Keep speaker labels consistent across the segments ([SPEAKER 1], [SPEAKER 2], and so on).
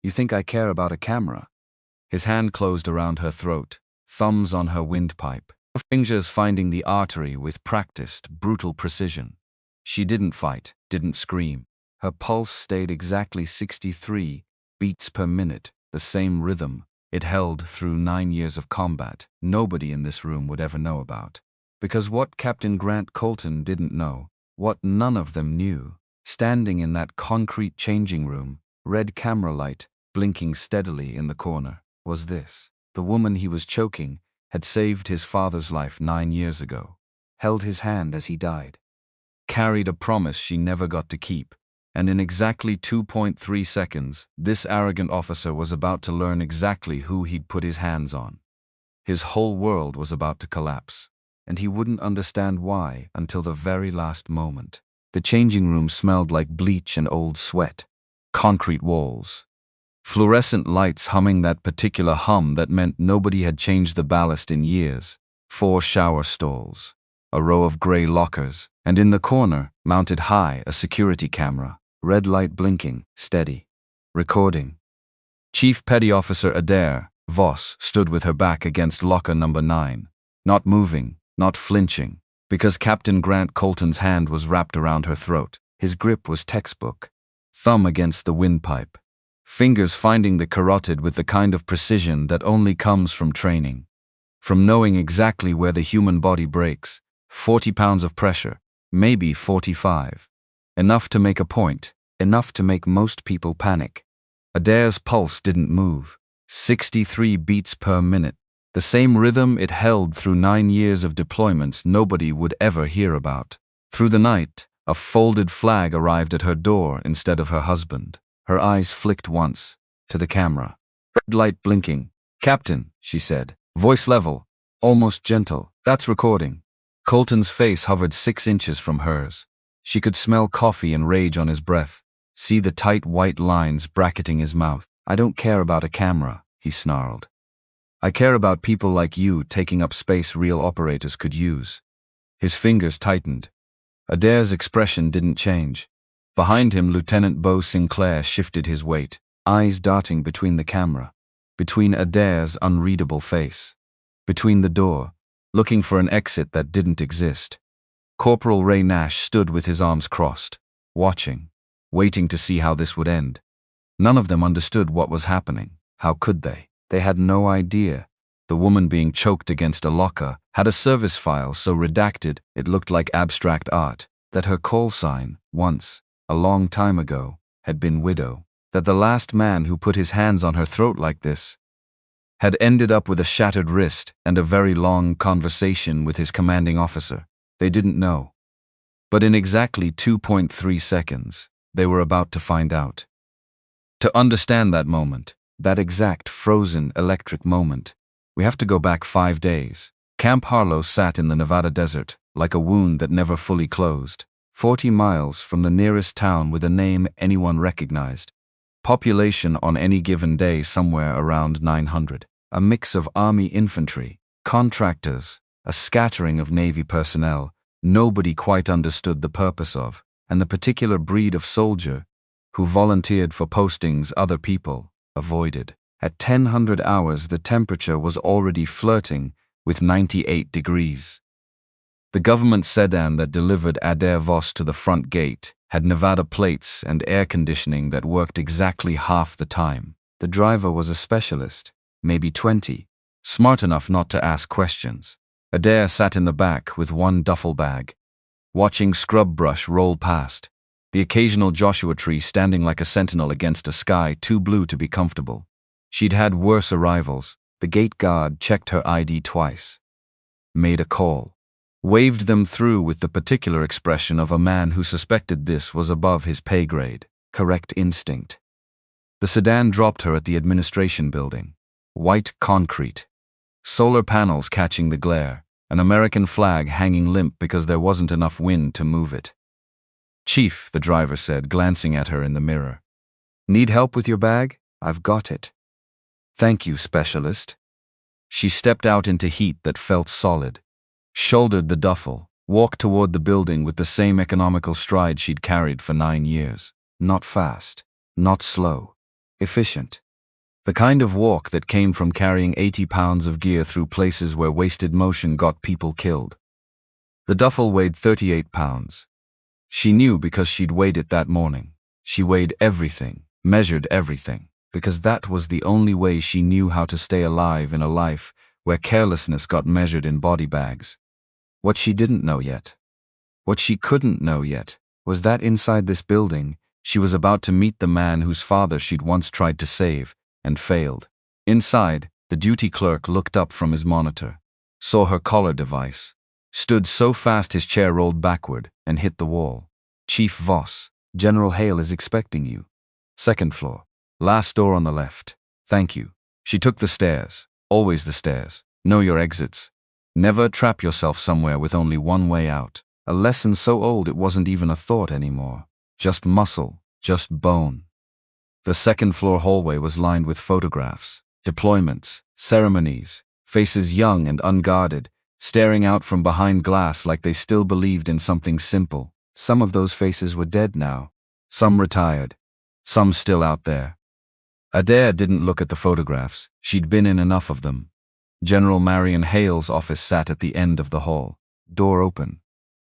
[SPEAKER 1] You think I care about a camera? His hand closed around her throat, thumbs on her windpipe, her fingers finding the artery with practiced, brutal precision. She didn't fight, didn't scream. Her pulse stayed exactly 63 beats per minute, the same rhythm it held through 9 years of combat nobody in this room would ever know about. Because what Captain Grant Colton didn't know, what none of them knew, standing in that concrete changing room, red camera light blinking steadily in the corner, was this. The woman he was choking had saved his father's life 9 years ago, held his hand as he died, carried a promise she never got to keep, and in exactly 2.3 seconds, this arrogant officer was about to learn exactly who he'd put his hands on. His whole world was about to collapse, and he wouldn't understand why until the very last moment. The changing room smelled like bleach and old sweat. Concrete walls. Fluorescent lights humming that particular hum that meant nobody had changed the ballast in years. 4 shower stalls. A row of gray lockers, and in the corner, mounted high, a security camera. Red light blinking, steady. Recording. Chief Petty Officer Adair Voss stood with her back against locker number 9, not moving, not flinching, because Captain Grant Colton's hand was wrapped around her throat. His grip was textbook. Thumb against the windpipe. Fingers finding the carotid with the kind of precision that only comes from training. From knowing exactly where the human body breaks. 40 pounds of pressure, maybe 45. Enough to make a point, enough to make most people panic. Adair's pulse didn't move. 63 beats per minute, the same rhythm it held through 9 years of deployments nobody would ever hear about. Through the night, a folded flag arrived at her door instead of her husband. Her eyes flicked once, to the camera. Red light blinking. "Captain," she said, voice level, almost gentle. "That's recording." Colton's face hovered 6 inches from hers. She could smell coffee and rage on his breath, see the tight white lines bracketing his mouth. "I don't care about a camera," he snarled. "I care about people like you taking up space real operators could use." His fingers tightened. Adair's expression didn't change. Behind him, Lieutenant Beau Sinclair shifted his weight, eyes darting between the camera, between Adair's unreadable face, between the door, looking for an exit that didn't exist. Corporal Ray Nash stood with his arms crossed, watching, waiting to see how this would end. None of them understood what was happening. How could they? They had no idea. The woman being choked against a locker had a service file so redacted it looked like abstract art, that her call sign, once, a long time ago, had been widow, that the last man who put his hands on her throat like this had ended up with a shattered wrist and a very long conversation with his commanding officer. They didn't know. But in exactly 2.3 seconds, they were about to find out. To understand that moment, that exact frozen electric moment, we have to go back 5 days. Camp Harlow sat in the Nevada desert, like a wound that never fully closed, 40 miles from the nearest town with a name anyone recognized. Population on any given day somewhere around 900. A mix of Army infantry, contractors, a scattering of Navy personnel nobody quite understood the purpose of, and the particular breed of soldier who volunteered for postings other people avoided. At 1000 hours, the temperature was already flirting with 98 degrees. The government sedan that delivered Adair Voss to the front gate had Nevada plates and air conditioning that worked exactly half the time. The driver was a specialist, maybe 20, smart enough not to ask questions. Adair sat in the back with one duffel bag, watching scrub brush roll past, the occasional Joshua tree standing like a sentinel against a sky too blue to be comfortable. She'd had worse arrivals. The gate guard checked her ID twice, made a call, waved them through with the particular expression of a man who suspected this was above his pay grade. Correct instinct. The sedan dropped her at the administration building. White concrete. Solar panels catching the glare, an American flag hanging limp because there wasn't enough wind to move it. "Chief," the driver said, glancing at her in the mirror. "Need help with your bag? I've got it." "Thank you, specialist." She stepped out into heat that felt solid, shouldered the duffel, walked toward the building with the same economical stride she'd carried for 9 years. Not fast, not slow, efficient. The kind of walk that came from carrying 80 pounds of gear through places where wasted motion got people killed. The duffel weighed 38 pounds. She knew because she'd weighed it that morning. She weighed everything, measured everything, because that was the only way she knew how to stay alive in a life where carelessness got measured in body bags. What she didn't know yet, what she couldn't know yet, was that inside this building, she was about to meet the man whose father she'd once tried to save and failed. Inside, the duty clerk looked up from his monitor, saw her collar device, stood so fast his chair rolled backward and hit the wall. Chief Voss, General Hale is expecting you. Second floor. Last door on the left. Thank you. She took the stairs. Always the stairs. Know your exits. Never trap yourself somewhere with only one way out. A lesson so old it wasn't even a thought anymore. Just muscle. Just bone. The second floor hallway was lined with photographs, deployments, ceremonies, faces young and unguarded, staring out from behind glass like they still believed in something simple. Some of those faces were dead now. Some retired. Some still out there. Adair didn't look at the photographs. She'd been in enough of them. General Marion Hale's office sat at the end of the hall. Door open.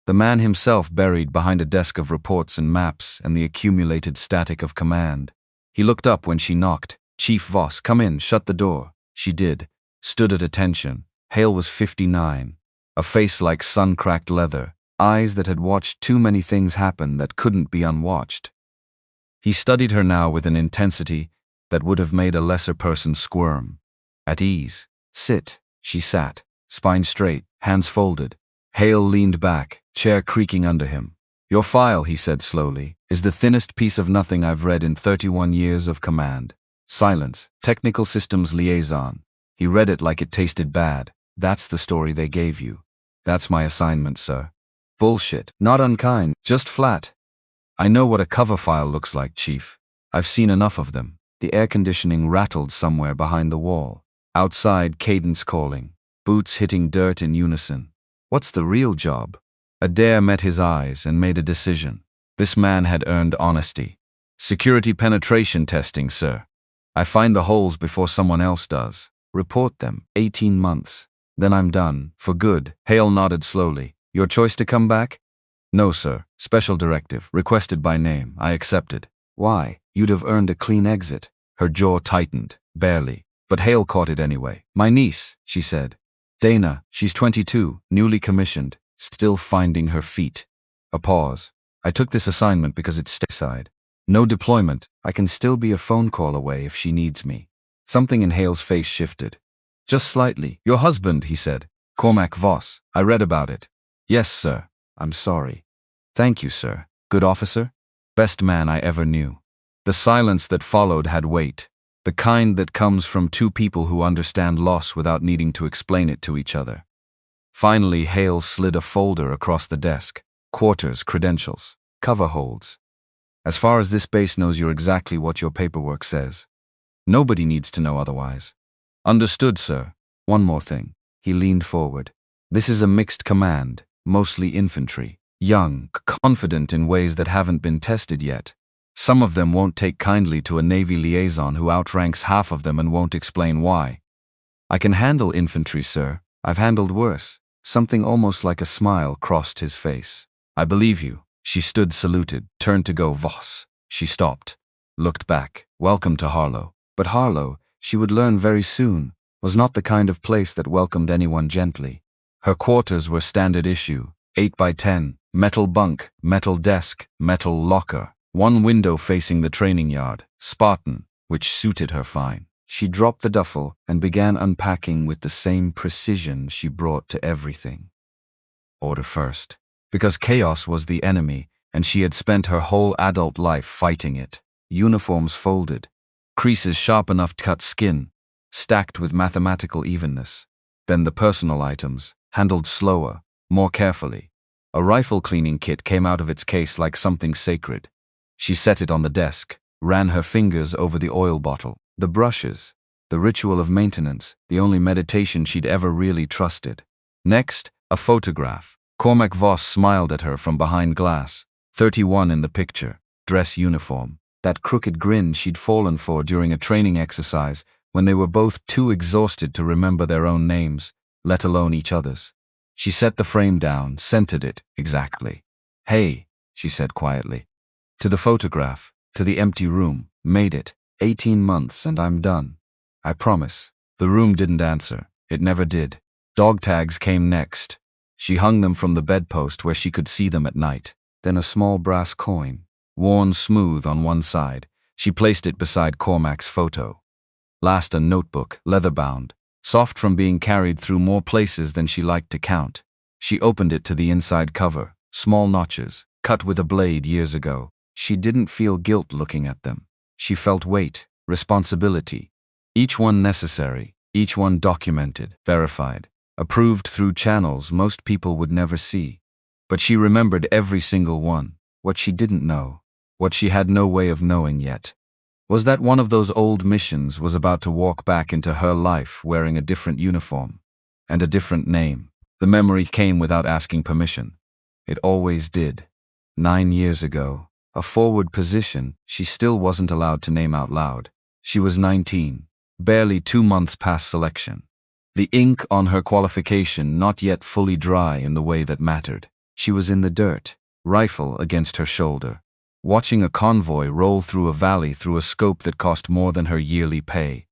[SPEAKER 1] The man himself buried behind a desk of reports and maps and the accumulated static of command. He looked up when she knocked. Chief Voss, come in, shut the door. She did. Stood at attention. Hale was 59. A face like sun-cracked leather. Eyes that had watched too many things happen that couldn't be unwatched. He studied her now with an intensity that would have made a lesser person squirm. At ease. Sit. She sat, spine straight, hands folded. Hale leaned back, chair creaking under him. Your file, he said slowly, is the thinnest piece of nothing I've read in 31 years of command. Silence. Technical systems liaison. He read it like it tasted bad. That's the story they gave you. That's my assignment, sir. Bullshit. Not unkind, just flat. I know what a cover file looks like, Chief. I've seen enough of them. The air conditioning rattled somewhere behind the wall. Outside, cadence calling. Boots hitting dirt in unison. What's the real job? Adair met his eyes and made a decision. This man had earned honesty. Security penetration testing, sir. I find the holes before someone else does. Report them. 18 months. Then I'm done. For good. Hale nodded slowly. Your choice to come back? No, sir. Special directive. Requested by name. I accepted. Why? You'd have earned a clean exit. Her jaw tightened. Barely. But Hale caught it anyway. My niece, she said. Dana, she's 22, newly commissioned, still finding her feet. A pause. I took this assignment because it's stateside. No deployment. I can still be a phone call away if she needs me. Something in Hale's face shifted. Just slightly. Your husband, he said. Cormac Voss. I read about it. Yes, sir. I'm sorry. Thank you, sir. Good officer? Best man I ever knew. The silence that followed had weight. The kind that comes from two people who understand loss without needing to explain it to each other. Finally, Hale slid a folder across the desk. Quarters, credentials, cover holds. As far as this base knows, you're exactly what your paperwork says. Nobody needs to know otherwise. Understood, sir. One more thing. He leaned forward. This is a mixed command, mostly infantry. Young, confident in ways that haven't been tested yet. Some of them won't take kindly to a Navy liaison who outranks half of them and won't explain why. I can handle infantry, sir. I've handled worse. Something almost like a smile crossed his face. I believe you. She stood saluted, turned to go, Voss. She stopped, looked back. Welcome to Harlow. But Harlow, she would learn very soon, was not the kind of place that welcomed anyone gently. Her quarters were standard issue, 8 by 10, metal bunk, metal desk, metal locker. One window facing the training yard, Spartan, which suited her fine. She dropped the duffel and began unpacking with the same precision she brought to everything. Order first. Because chaos was the enemy, and she had spent her whole adult life fighting it. Uniforms folded. Creases sharp enough to cut skin, stacked with mathematical evenness. Then the personal items, handled slower, more carefully. A rifle cleaning kit came out of its case like something sacred. She set it on the desk, ran her fingers over the oil bottle, the brushes, the ritual of maintenance, the only meditation she'd ever really trusted. Next, a photograph. Cormac Voss smiled at her from behind glass. 31 in the picture, dress uniform. that crooked grin she'd fallen for during a training exercise when they were both too exhausted to remember their own names, let alone each other's. She set the frame down, centered it, exactly. "Hey," she said quietly. "To the photograph, to the empty room, made it. 18 months and I'm done. I promise." The room didn't answer. It never did. Dog tags came next. She hung them from the bedpost where she could see them at night. Then a small brass coin, worn smooth on one side. She placed it beside Cormac's photo. Last, a notebook, leather-bound, soft from being carried through more places than she liked to count. She opened it to the inside cover, small notches, cut with a blade years ago. She didn't feel guilt looking at them. She felt weight, responsibility. Each one necessary, each one documented, verified, approved through channels most people would never see. But she remembered every single one. What she didn't know, what she had no way of knowing yet, was that one of those old missions was about to walk back into her life wearing a different uniform and a different name. The memory came without asking permission. It always did. 9 years ago, a forward position she still wasn't allowed to name out loud. She was 19, barely 2 months past selection. The ink on her qualification not yet fully dry in the way that mattered. She was in the dirt, rifle against her shoulder, watching a convoy roll through a valley through a scope that cost more than her yearly pay.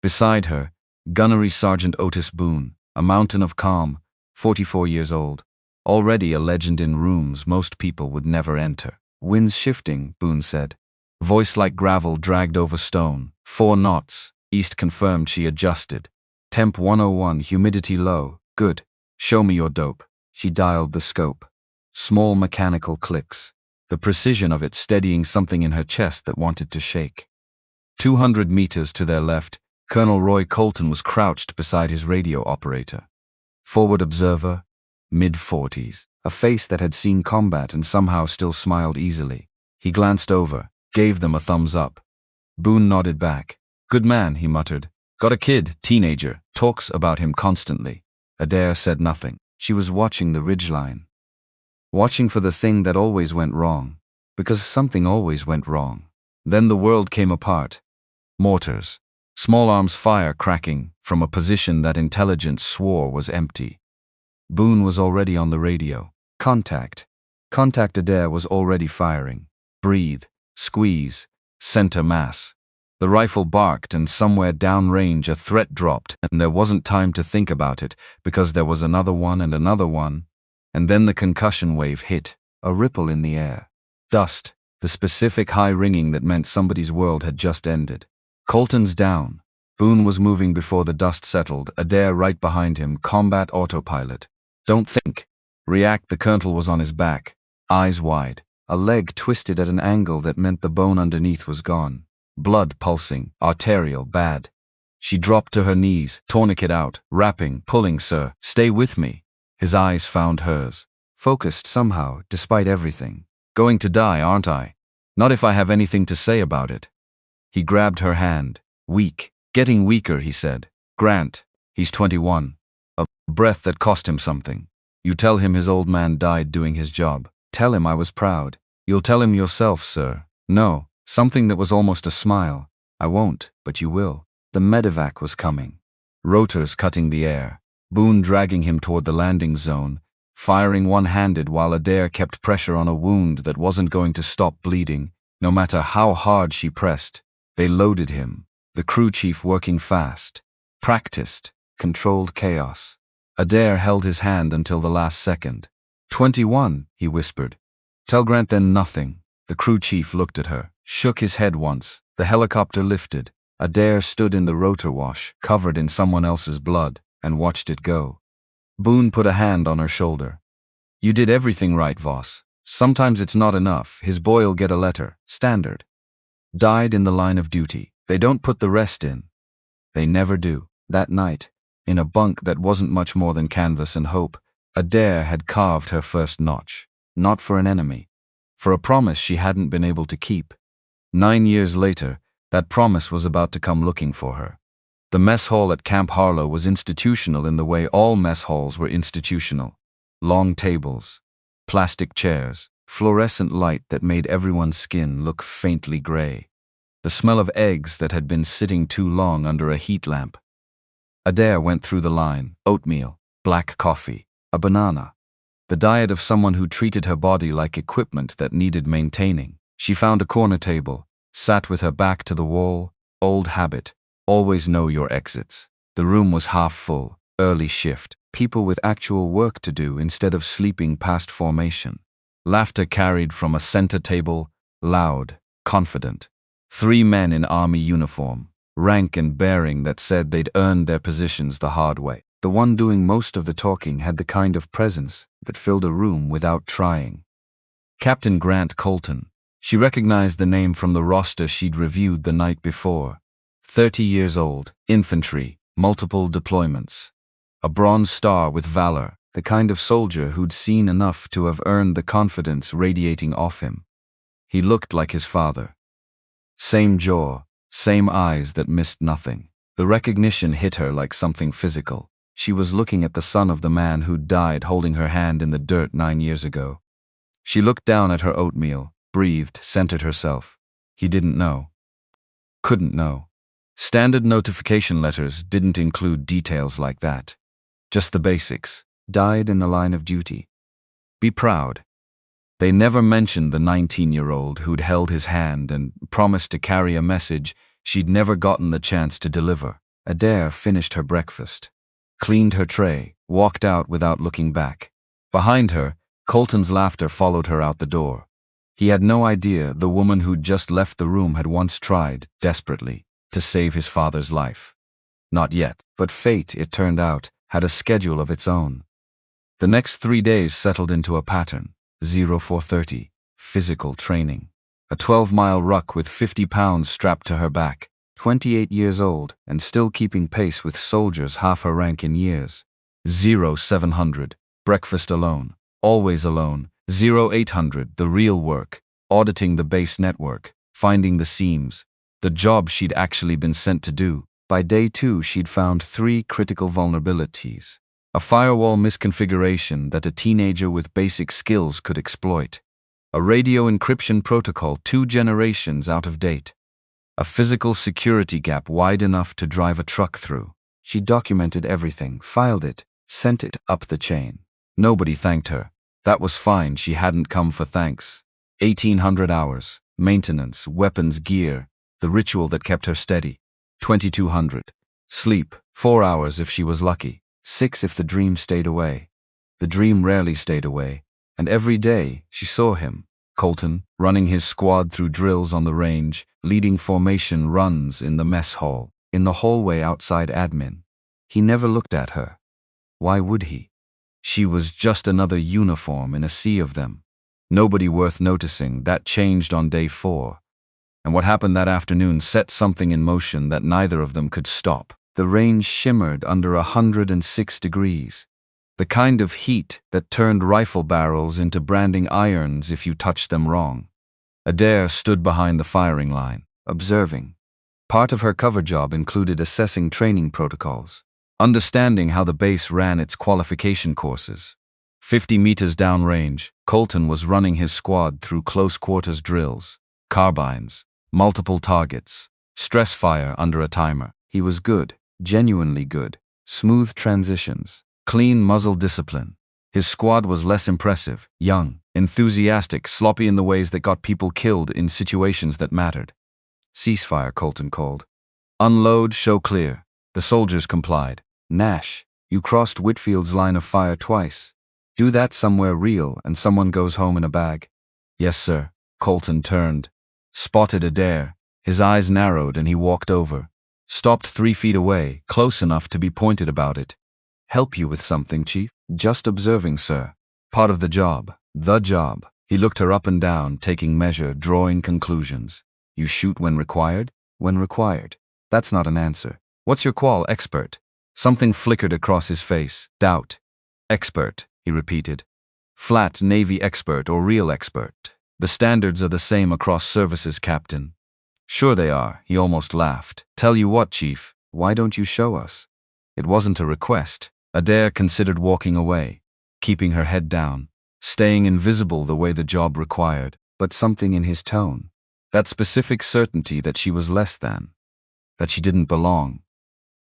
[SPEAKER 1] Beside her, Gunnery Sergeant Otis Boone, a mountain of calm, 44 years old, already a legend in rooms most people would never enter. "Winds shifting," Boone said. Voice like gravel dragged over stone. 4 knots, East confirmed. She adjusted. Temp 101, humidity low. "Good. Show me your dope." She dialed the scope. Small mechanical clicks, the precision of it steadying something in her chest that wanted to shake. 200 meters to their left, Colonel Roy Colton was crouched beside his radio operator. Forward observer, mid-40s, a face that had seen combat and somehow still smiled easily. He glanced over, gave them a thumbs up. Boone nodded back. "Good man," he muttered. "Got a kid, teenager, talks about him constantly." Adair said nothing. She was watching the ridgeline. Watching for the thing that always went wrong. Because something always went wrong. Then the world came apart. Mortars. Small arms fire cracking from a position that intelligence swore was empty. Boone was already on the radio. Contact. Contact. Adair was already firing. Breathe. Squeeze. Center mass. The rifle barked and somewhere downrange a threat dropped, and there wasn't time to think about it because there was another one and another one. And then the concussion wave hit, a ripple in the air. Dust, the specific high ringing that meant somebody's world had just ended. Colton's down. Boone was moving before the dust settled, Adair right behind him, combat autopilot. Don't think. React. The colonel was on his back, eyes wide, a leg twisted at an angle that meant the bone underneath was gone. Blood pulsing, arterial, bad. She dropped to her knees, tourniquet out, rapping, pulling. "Sir, stay with me." His eyes found hers. Focused somehow, despite everything. "Going to die, aren't I? Not if I have anything to say about it." He grabbed her hand. "Weak. Getting weaker," he said. "Grant. He's 21. A breath that cost him something. You tell him his old man died doing his job. Tell him I was proud. You'll tell him yourself, sir." "No." Something that was almost a smile. "I won't, but you will." The medevac was coming. Rotors cutting the air. Boone dragging him toward the landing zone, firing one-handed while Adair kept pressure on a wound that wasn't going to stop bleeding, no matter how hard she pressed. They loaded him, the crew chief working fast, practiced, controlled chaos. Adair held his hand until the last second. 21, he whispered. "Tell Grant then nothing." The crew chief looked at her, shook his head once. The helicopter lifted. Adair stood in the rotor wash, covered in someone else's blood, and watched it go. Boone put a hand on her shoulder. "You did everything right, Voss. Sometimes it's not enough. His boy'll get a letter. Standard. Died in the line of duty. They don't put the rest in. They never do." That night, in a bunk that wasn't much more than canvas and hope, Adair had carved her first notch. Not for an enemy. For a promise she hadn't been able to keep. 9 years later, that promise was about to come looking for her. The mess hall at Camp Harlow was institutional in the way all mess halls were institutional. Long tables, plastic chairs, fluorescent light that made everyone's skin look faintly gray. The smell of eggs that had been sitting too long under a heat lamp. Adair went through the line: oatmeal, black coffee, a banana. The diet of someone who treated her body like equipment that needed maintaining. She found a corner table, sat with her back to the wall. Old habit: always know your exits. The room was half full, early shift, people with actual work to do instead of sleeping past formation. Laughter carried from a center table, loud, confident. 3 men in army uniform, rank and bearing that said they'd earned their positions the hard way. The one doing most of the talking had the kind of presence that filled a room without trying. Captain Grant Colton. She recognized the name from the roster she'd reviewed the night before. 30 years old, infantry, multiple deployments. A Bronze Star with valor, the kind of soldier who'd seen enough to have earned the confidence radiating off him. He looked like his father. Same jaw, same eyes that missed nothing. The recognition hit her like something physical. She was looking at the son of the man who'd died holding her hand in the dirt 9 years ago. She looked down at her oatmeal, breathed, centered herself. He didn't know. Couldn't know. Standard notification letters didn't include details like that. Just the basics. Died in the line of duty. Be proud. They never mentioned the 19-year-old who'd held his hand and promised to carry a message she'd never gotten the chance to deliver. Adair finished her breakfast, cleaned her tray, walked out without looking back. Behind her, Colton's laughter followed her out the door. He had no idea the woman who'd just left the room had once tried, desperately, to save his father's life. Not yet, but fate, it turned out, had a schedule of its own. The next 3 days settled into a pattern. 0430, physical training. A 12-mile ruck with 50 pounds strapped to her back. 28 years old and still keeping pace with soldiers half her rank in years. 0700, breakfast alone, always alone. 0800, the real work, auditing the base network, finding the seams, the job she'd actually been sent to do. By day 2, she'd found 3 critical vulnerabilities. A firewall misconfiguration that a teenager with basic skills could exploit. A radio encryption protocol 2 generations out of date. A physical security gap wide enough to drive a truck through. She documented everything, filed it, sent it up the chain. Nobody thanked her. That was fine, she hadn't come for thanks. 1800 hours, maintenance, weapons, gear, the ritual that kept her steady. 2200. Sleep, 4 hours if she was lucky. 6 if the dream stayed away. The dream rarely stayed away, and every day she saw him, Colton, running his squad through drills on the range, leading formation runs in the mess hall, in the hallway outside admin. He never looked at her. Why would he? She was just another uniform in a sea of them. Nobody worth noticing. That changed on day 4. And what happened that afternoon set something in motion that neither of them could stop. The range shimmered under 106 degrees. The kind of heat that turned rifle barrels into branding irons if you touched them wrong. Adair stood behind the firing line, observing. Part of her cover job included assessing training protocols, understanding how the base ran its qualification courses. 50 meters downrange, Colton was running his squad through close-quarters drills, carbines, multiple targets, stress fire under a timer. He was good. Genuinely good. Smooth transitions. Clean muzzle discipline. His squad was less impressive, young, enthusiastic, sloppy in the ways that got people killed in situations that mattered. Ceasefire, Colton called. Unload, show clear. The soldiers complied. Nash, you crossed Whitfield's line of fire twice. Do that somewhere real and someone goes home in a bag. Yes, sir. Colton turned. Spotted Adair. His eyes narrowed and he walked over. Stopped 3 feet away, close enough to be pointed about it. Help you with something, Chief? Just observing, sir. Part of the job. The job. He looked her up and down, taking measure, drawing conclusions. You shoot when required? When required. That's not an answer. What's your qual, expert? Something flickered across his face. Doubt. Expert, he repeated. Flat Navy expert or real expert. The standards are the same across services, Captain. Sure they are, he almost laughed. Tell you what, Chief, why don't you show us? It wasn't a request. Adair considered walking away, keeping her head down. staying invisible the way the job required, but something in his tone. That specific certainty that she was less than, that she didn't belong.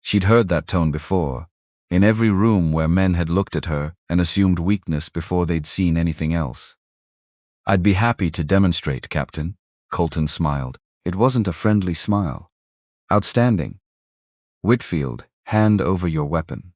[SPEAKER 1] She'd heard that tone before, in every room where men had looked at her and assumed weakness before they'd seen anything else. "I'd be happy to demonstrate, Captain," Colton smiled. It wasn't a friendly smile. "Outstanding. Whitfield, hand over your weapon."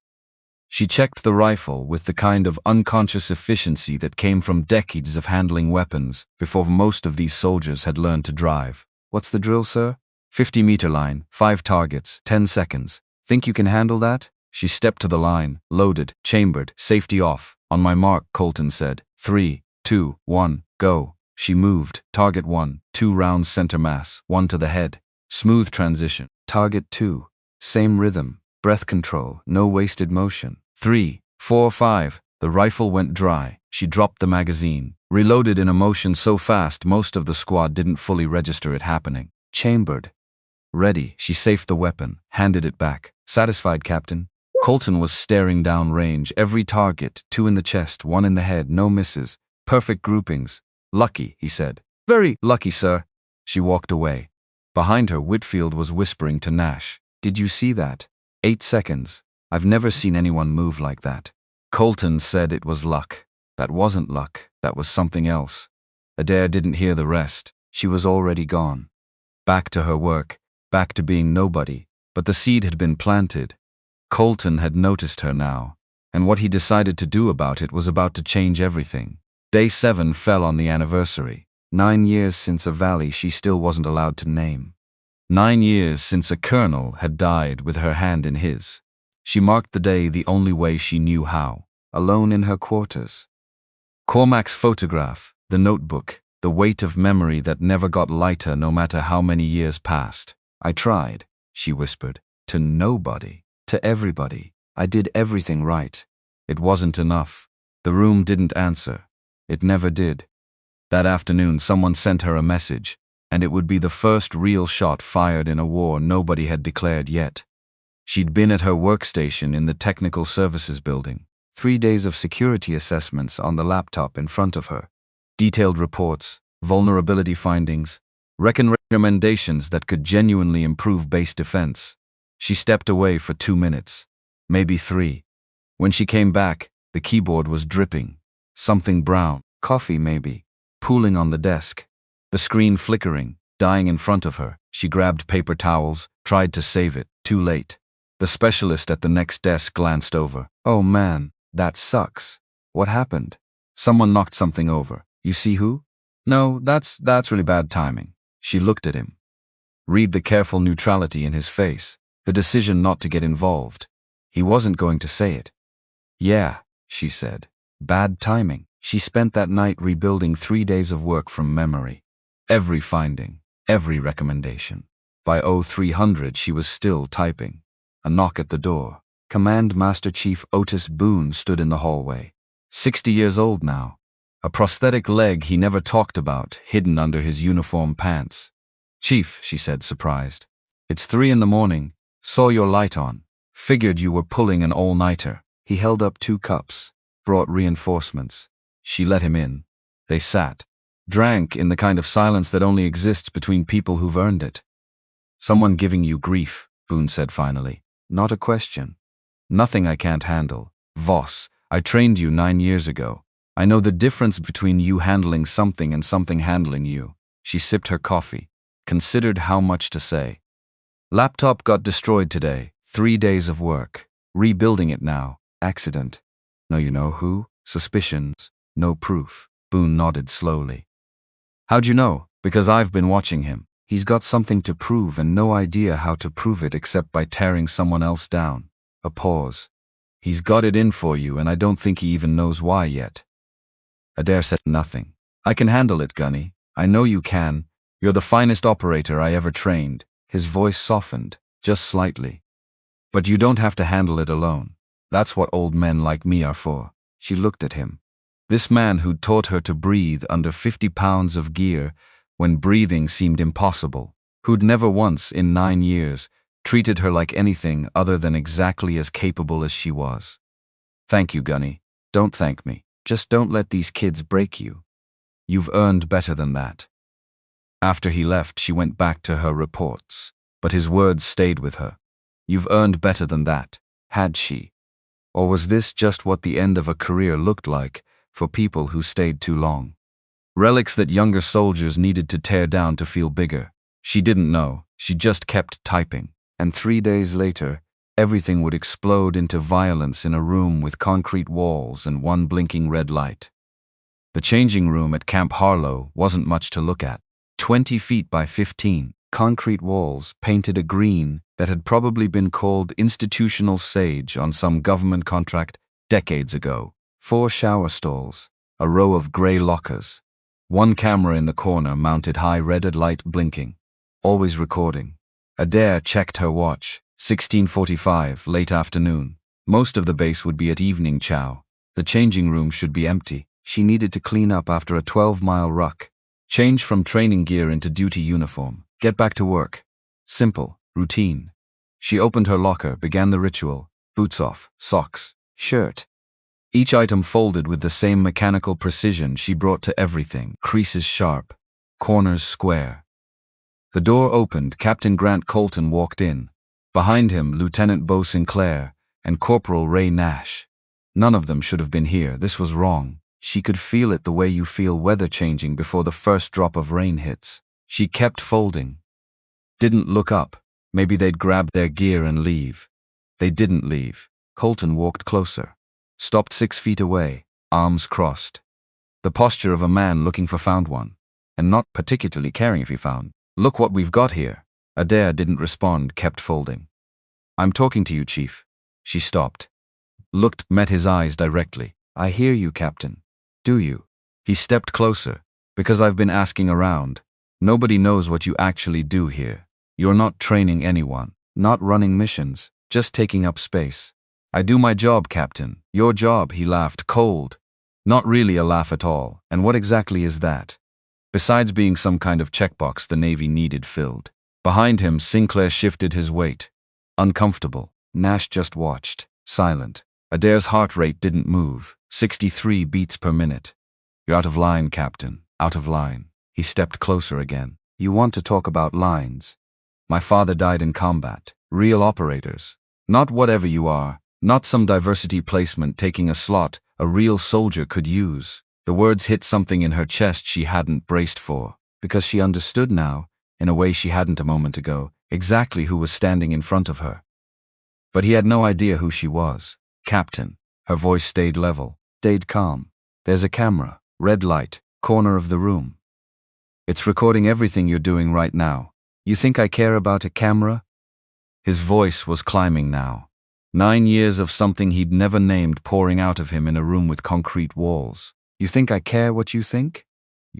[SPEAKER 1] She checked the rifle with the kind of unconscious efficiency that came from decades of handling weapons before most of these soldiers had learned to drive. "What's the drill, sir?" 50-meter line, 5 targets, 10 seconds. "Think you can handle that?" She stepped to the line, loaded, chambered, safety off. "On my mark," Colton said. 3, 2, 1, go. She moved. Target 1, 2 rounds center mass, 1 to the head. Smooth transition. Target 2. Same rhythm, breath control, no wasted motion. 3, 4, 5. The rifle went dry. She dropped the magazine, reloaded in a motion so fast most of the squad didn't fully register it happening. Chambered. Ready. She safed the weapon, handed it back. "Satisfied, Captain?" Colton was staring down range. Every target, 2 in the chest, 1 in the head, no misses. Perfect groupings. "Lucky," he said. "Very lucky, sir." She walked away. Behind her, Whitfield was whispering to Nash. "Did you see that? 8 seconds. I've never seen anyone move like that." Colton said it was luck. That wasn't luck. That was something else. Adair didn't hear the rest. She was already gone. Back to her work. Back to being nobody. But the seed had been planted. Colton had noticed her now, and what he decided to do about it was about to change everything. Day 7 fell on the anniversary. 9 years since a valley she still wasn't allowed to name. 9 years since a colonel had died with her hand in his. She marked the day the only way she knew how, alone in her quarters. Cormac's photograph, the notebook, the weight of memory that never got lighter no matter how many years passed. "I tried," she whispered, "to nobody, to everybody. I did everything right. It wasn't enough. The room didn't answer. It never did." That afternoon someone sent her a message, and it would be the first real shot fired in a war nobody had declared yet. She'd been at her workstation in the Technical Services Building. 3 days of security assessments on the laptop in front of her. Detailed reports, vulnerability findings, recommendations that could genuinely improve base defense. She stepped away for 2 minutes, maybe 3. When she came back, the keyboard was dripping. Something brown, coffee maybe, pooling on the desk. The screen flickering, dying in front of her. She grabbed paper towels, tried to save it. Too late. The specialist at the next desk glanced over. "Oh man, that sucks. What happened?" "Someone knocked something over. You see who?" "No, that's really bad timing." She looked at him. Read the careful neutrality in his face, the decision not to get involved. He wasn't going to say it. "Yeah," she said. "Bad timing." She spent that night rebuilding 3 days of work from memory. Every finding, every recommendation. By 0300 she was still typing. A knock at the door. Command Master Chief Otis Boone stood in the hallway. 60 years old now. A prosthetic leg he never talked about, hidden under his uniform pants. "Chief," she said, surprised. "It's 3 in the morning. Saw your light on. Figured you were pulling an all-nighter." He held up 2 cups. Brought reinforcements. She let him in. They sat. Drank in the kind of silence that only exists between people who've earned it. "Someone giving you grief," Boone said finally. "Not a question. Nothing I can't handle. Voss, I trained you 9 years ago. I know the difference between you handling something and something handling you." She sipped her coffee, considered how much to say. "Laptop got destroyed today. 3 days of work. Rebuilding it now. Accident. No, you know who? Suspicions. No proof." Boone nodded slowly. "How'd you know?" "Because I've been watching him. He's got something to prove and no idea how to prove it except by tearing someone else down." A pause. "He's got it in for you and I don't think he even knows why yet." Adair said nothing. "I can handle it, Gunny. I know you can. You're the finest operator I ever trained." His voice softened, just slightly. "But you don't have to handle it alone. That's what old men like me are for." She looked at him. This man who'd taught her to breathe under 50 pounds of gear when breathing seemed impossible, who'd never once in 9 years treated her like anything other than exactly as capable as she was. "Thank you, Gunny. Don't thank me. Just don't let these kids break you. You've earned better than that. After he left, she went back to her reports, but his words stayed with her. You've earned better than that. Had she? Or was this just what the end of a career looked like for people who stayed too long? Relics that younger soldiers needed to tear down to feel bigger. She didn't know. She just kept typing. And 3 days later, everything would explode into violence in a room with concrete walls and one blinking red light. The changing room at Camp Harlow wasn't much to look at. 20 feet by 15, concrete walls painted a green that had probably been called institutional sage on some government contract decades ago. 4 shower stalls, a row of grey lockers. One camera in the corner mounted high red light blinking, always recording. Adair checked her watch. 16:45, late afternoon. Most of the base would be at evening chow. The changing room should be empty. She needed to clean up after a 12-mile ruck. Change from training gear into duty uniform. Get back to work. Simple, routine. She opened her locker, began the ritual. Boots off, socks, shirt. Each item folded with the same mechanical precision she brought to everything. Creases sharp, corners square. The door opened. Captain Grant Colton walked in. Behind him, Lieutenant Beau Sinclair and Corporal Ray Nash. None of them should have been here. This was wrong. She could feel it the way you feel weather changing before the first drop of rain hits. She kept folding. Didn't look up. Maybe they'd grab their gear and leave. They didn't leave. Colton walked closer. Stopped 6 feet away, arms crossed. The posture of a man looking for found one, and not particularly caring if he found. Look what we've got here. Adair didn't respond, kept folding. I'm talking to you, Chief. She stopped. Looked, met his eyes directly. I hear you, Captain. Do you? He stepped closer. Because I've been asking around. Nobody knows what you actually do here. You're not training anyone, not running missions, just taking up space. I do my job, Captain. Your job, he laughed, cold. Not really a laugh at all. And what exactly is that? Besides being some kind of checkbox the Navy needed filled. Behind him, Sinclair shifted his weight. Uncomfortable. Nash just watched, silent. Adair's heart rate didn't move. 63 beats per minute. You're out of line, Captain. Out of line. He stepped closer again. You want to talk about lines? My father died in combat. Real operators. Not whatever you are. Not some diversity placement taking a slot a real soldier could use. The words hit something in her chest she hadn't braced for. Because she understood now, in a way she hadn't a moment ago, exactly who was standing in front of her. But he had no idea who she was. Captain. Her voice stayed level, stayed calm. There's a camera, red light, corner of the room. It's recording everything you're doing right now. You think I care about a camera? His voice was climbing now. 9 years of something he'd never named pouring out of him in a room with concrete walls. You think I care what you think?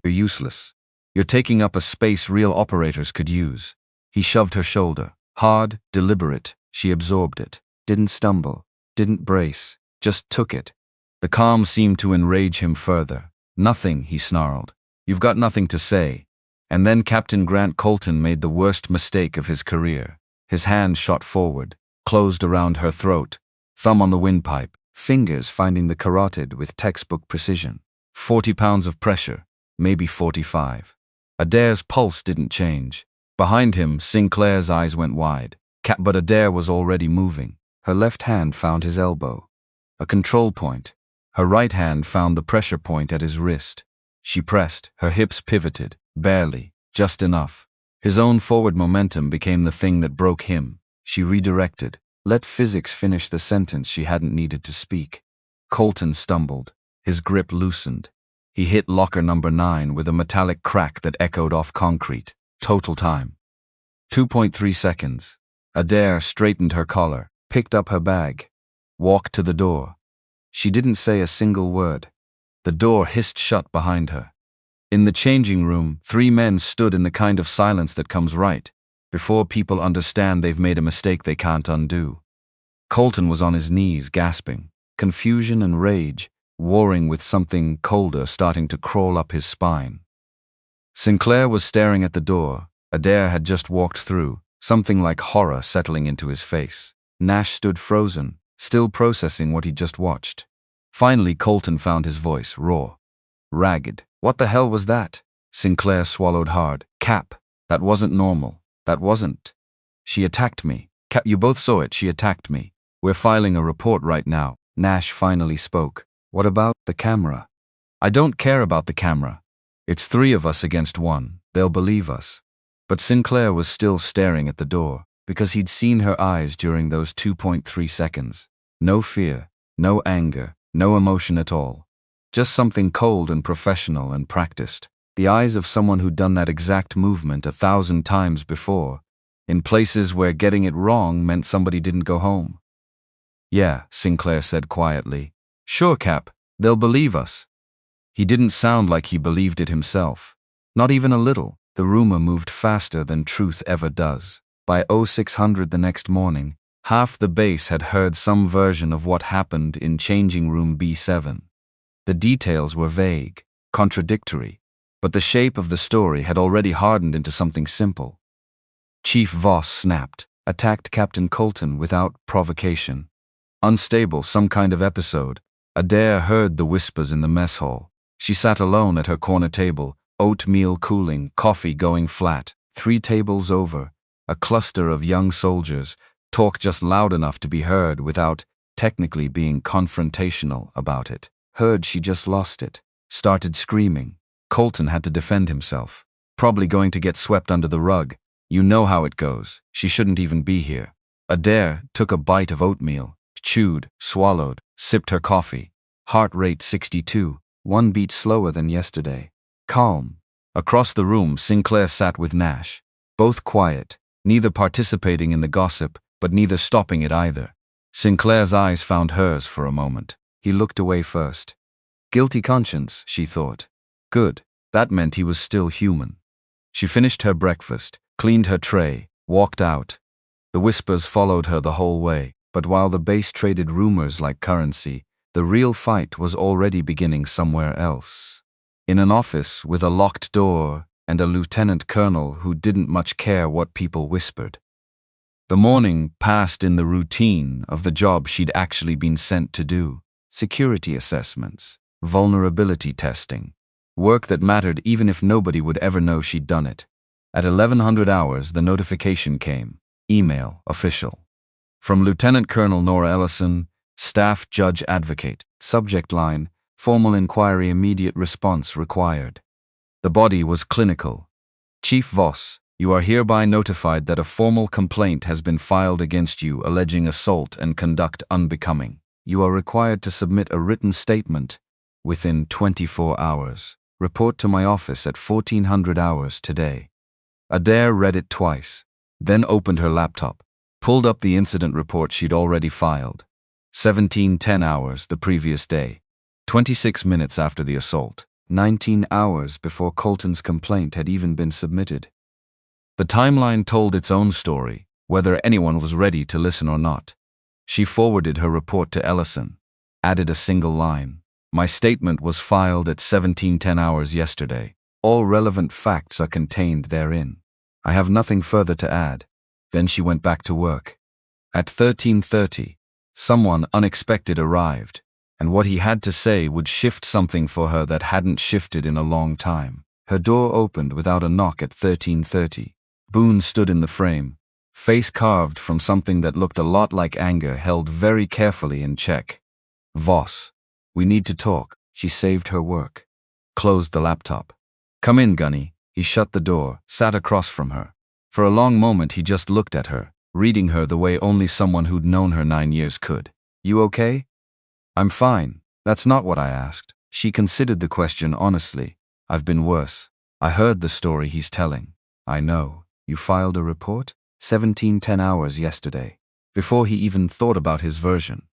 [SPEAKER 1] You're useless. You're taking up a space real operators could use. He shoved her shoulder. Hard, deliberate. She absorbed it. Didn't stumble. Didn't brace. Just took it. The calm seemed to enrage him further. Nothing, he snarled. You've got nothing to say. And then Captain Grant Colton made the worst mistake of his career. His hand shot forward, closed around her throat, thumb on the windpipe, fingers finding the carotid with textbook precision. 40 pounds of pressure, maybe 45. Adair's pulse didn't change. Behind him, Sinclair's eyes went wide. But Adair was already moving. Her left hand found his elbow. A control point. Her right hand found the pressure point at his wrist. She pressed, her hips pivoted, barely, just enough. His own forward momentum became the thing that broke him. She redirected. Let physics finish the sentence she hadn't needed to speak. Colton stumbled. His grip loosened. He hit locker number 9 with a metallic crack that echoed off concrete. Total time. 2.3 seconds. Adair straightened her collar, picked up her bag, walked to the door. She didn't say a single word. The door hissed shut behind her. In the changing room, 3 men stood in the kind of silence that comes right before people understand they've made a mistake they can't undo. Colton was on his knees, gasping, confusion and rage, warring with something colder starting to crawl up his spine. Sinclair was staring at the door. Adair had just walked through, something like horror settling into his face. Nash stood frozen, still processing what he'd just watched. Finally, Colton found his voice, raw, ragged. What the hell was that? Sinclair swallowed hard. Cap, that wasn't normal. That wasn't. She attacked me. Cap, you both saw it. She attacked me. We're filing a report right now. Nash finally spoke. What about the camera? I don't care about the camera. It's 3 of us against 1. They'll believe us. But Sinclair was still staring at the door, because he'd seen her eyes during those 2.3 seconds. No fear, no anger, no emotion at all. Just something cold and professional and practiced. The eyes of someone who'd done that exact movement 1,000 times before, in places where getting it wrong meant somebody didn't go home. Yeah, Sinclair said quietly. Sure, Cap, they'll believe us. He didn't sound like he believed it himself. Not even a little. The rumor moved faster than truth ever does. By 0600 the next morning, half the base had heard some version of what happened in changing room B7. The details were vague, contradictory, but the shape of the story had already hardened into something simple. Chief Voss snapped, attacked Captain Colton without provocation. Unstable, some kind of episode. Adair heard the whispers in the mess hall. She sat alone at her corner table, oatmeal cooling, coffee going flat. 3 tables over, a cluster of young soldiers talk just loud enough to be heard without technically being confrontational about it. Heard she just lost it. Started screaming. Colton had to defend himself. Probably going to get swept under the rug. You know how it goes. She shouldn't even be here. Adair took a bite of oatmeal, chewed, swallowed, sipped her coffee. Heart rate 62, 1 beat slower than yesterday. Calm. Across the room, Sinclair sat with Nash. Both quiet, neither participating in the gossip, but neither stopping it either. Sinclair's eyes found hers for a moment. He looked away first. Guilty conscience, she thought. Good. That meant he was still human. She finished her breakfast, cleaned her tray, walked out. The whispers followed her the whole way, but while the base traded rumors like currency, the real fight was already beginning somewhere else. In an office with a locked door and a lieutenant colonel who didn't much care what people whispered. The morning passed in the routine of the job she'd actually been sent to do. Security assessments, vulnerability testing, work that mattered even if nobody would ever know she'd done it. At 1100 hours, the notification came. Email, official. From Lieutenant Colonel Nora Ellison, Staff Judge Advocate. Subject line, formal inquiry, immediate response required. The body was clinical. Chief Voss, you are hereby notified that a formal complaint has been filed against you alleging assault and conduct unbecoming. You are required to submit a written statement within 24 hours. Report to my office at 1400 hours today. Adair read it twice, then opened her laptop, pulled up the incident report she'd already filed. 17:10 hours the previous day, 26 minutes after the assault, 19 hours before Colton's complaint had even been submitted. The timeline told its own story, whether anyone was ready to listen or not. She forwarded her report to Ellison, added a single line. My statement was filed at 17:10 hours yesterday. All relevant facts are contained therein. I have nothing further to add. Then she went back to work. At 13:30, someone unexpected arrived, and what he had to say would shift something for her that hadn't shifted in a long time. Her door opened without a knock at 13:30. Boone stood in the frame, face carved from something that looked a lot like anger held very carefully in check. Voss, we need to talk. She saved her work. Closed the laptop. Come in, Gunny. He shut the door, sat across from her. For a long moment he just looked at her, reading her the way only someone who'd known her 9 years could. You okay? I'm fine. That's not what I asked. She considered the question honestly. I've been worse. I heard the story he's telling. I know. You filed a report? 17:10 hours yesterday. Before he even thought about his version.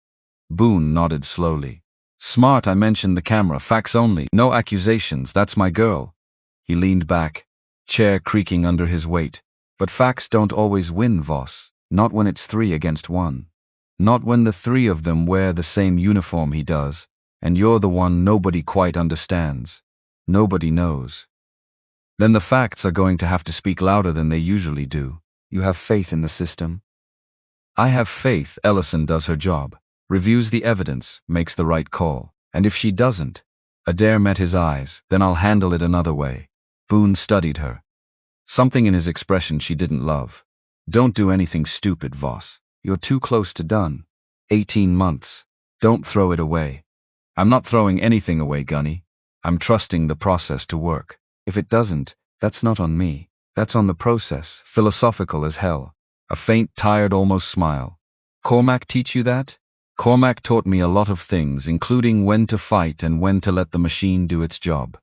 [SPEAKER 1] Boone nodded slowly. Smart, I mentioned the camera. Facts only. No accusations. That's my girl. He leaned back, chair creaking under his weight. But facts don't always win, Voss. Not when it's 3 against 1. Not when the 3 of them wear the same uniform he does, and you're the one nobody quite understands. Nobody knows. Then the facts are going to have to speak louder than they usually do. You have faith in the system? I have faith Ellison does her job. reviews the evidence, makes the right call. And if she doesn't, Adair met his eyes, then I'll handle it another way. Boone studied her. Something in his expression she didn't love. Don't do anything stupid, Voss. You're too close to done. 18 months. Don't throw it away. I'm not throwing anything away, Gunny. I'm trusting the process to work. If it doesn't, that's not on me. That's on the process, philosophical as hell. A faint, tired, almost smile. Cormac teach you that? Cormac taught me a lot of things, including when to fight and when to let the machine do its job.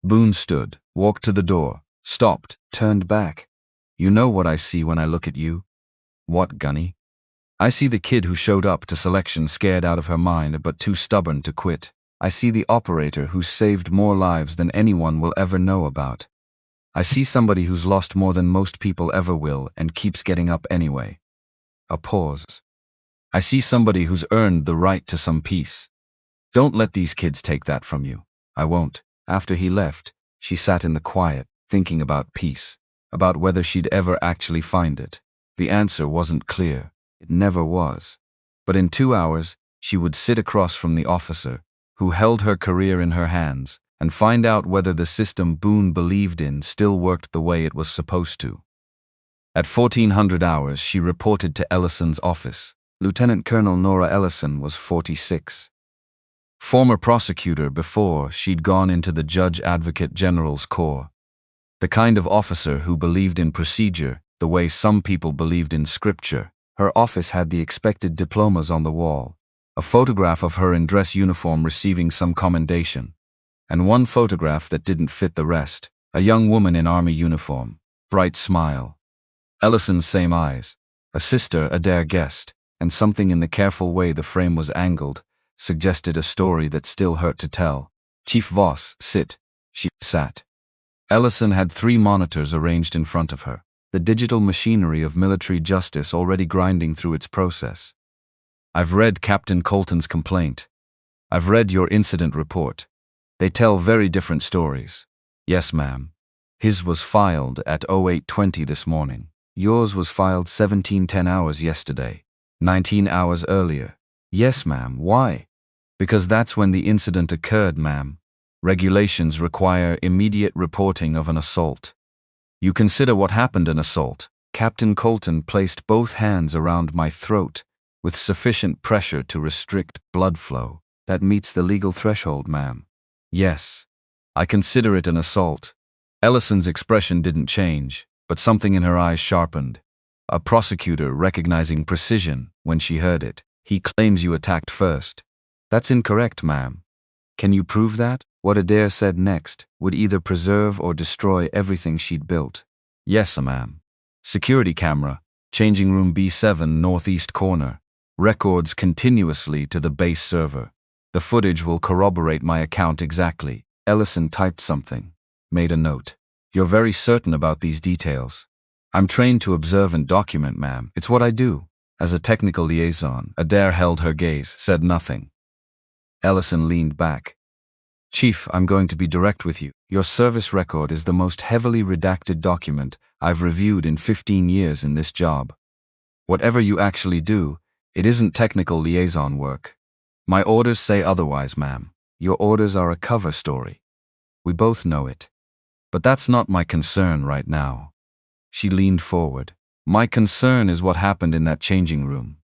[SPEAKER 1] Boone stood, walked to the door, stopped, turned back. You know what I see when I look at you? What, Gunny? I see the kid who showed up to selection scared out of her mind but too stubborn to quit. I see the operator who's saved more lives than anyone will ever know about. I see somebody who's lost more than most people ever will and keeps getting up anyway. A pause. I see somebody who's earned the right to some peace. Don't let these kids take that from you. I won't. After he left, she sat in the quiet, thinking about peace, about whether she'd ever actually find it. The answer wasn't clear. It never was. But in 2 hours, she would sit across from the officer, who held her career in her hands, and find out whether the system Boone believed in still worked the way it was supposed to. At 1400 hours, she reported to Ellison's office. Lieutenant Colonel Nora Ellison was 46. Former prosecutor before she'd gone into the Judge Advocate General's Corps. The kind of officer who believed in procedure the way some people believed in scripture. Her office had the expected diplomas on the wall, a photograph of her in dress uniform receiving some commendation, and one photograph that didn't fit the rest, a young woman in army uniform, bright smile. Ellison's same eyes, a sister Adair guessed, and something in the careful way the frame was angled suggested a story that still hurt to tell. Chief Voss, sit. She sat. Ellison had 3 monitors arranged in front of her, the digital machinery of military justice already grinding through its process. I've read Captain Colton's complaint. I've read your incident report. They tell very different stories. Yes, ma'am. His was filed at 0820 this morning. Yours was filed 1710 hours yesterday, 19 hours earlier. Yes, ma'am. Why? Because that's when the incident occurred, ma'am. Regulations require immediate reporting of an assault. You consider what happened an assault. Captain Colton placed both hands around my throat with sufficient pressure to restrict blood flow. That meets the legal threshold, ma'am. Yes, I consider it an assault. Ellison's expression didn't change, but something in her eyes sharpened. A prosecutor recognizing precision when she heard it. He claims you attacked first. That's incorrect, ma'am. Can you prove that? What Adair said next would either preserve or destroy everything she'd built. Yes, ma'am. Security camera, changing room B7 northeast corner. Records continuously to the base server. The footage will corroborate my account exactly. Ellison typed something, made a note. You're very certain about these details. I'm trained to observe and document, ma'am. It's what I do. As a technical liaison, Adair held her gaze, said nothing. Ellison leaned back. Chief, I'm going to be direct with you. Your service record is the most heavily redacted document I've reviewed in 15 years in this job. Whatever you actually do, it isn't technical liaison work. My orders say otherwise, ma'am. Your orders are a cover story. We both know it. But that's not my concern right now. She leaned forward. My concern is what happened in that changing room.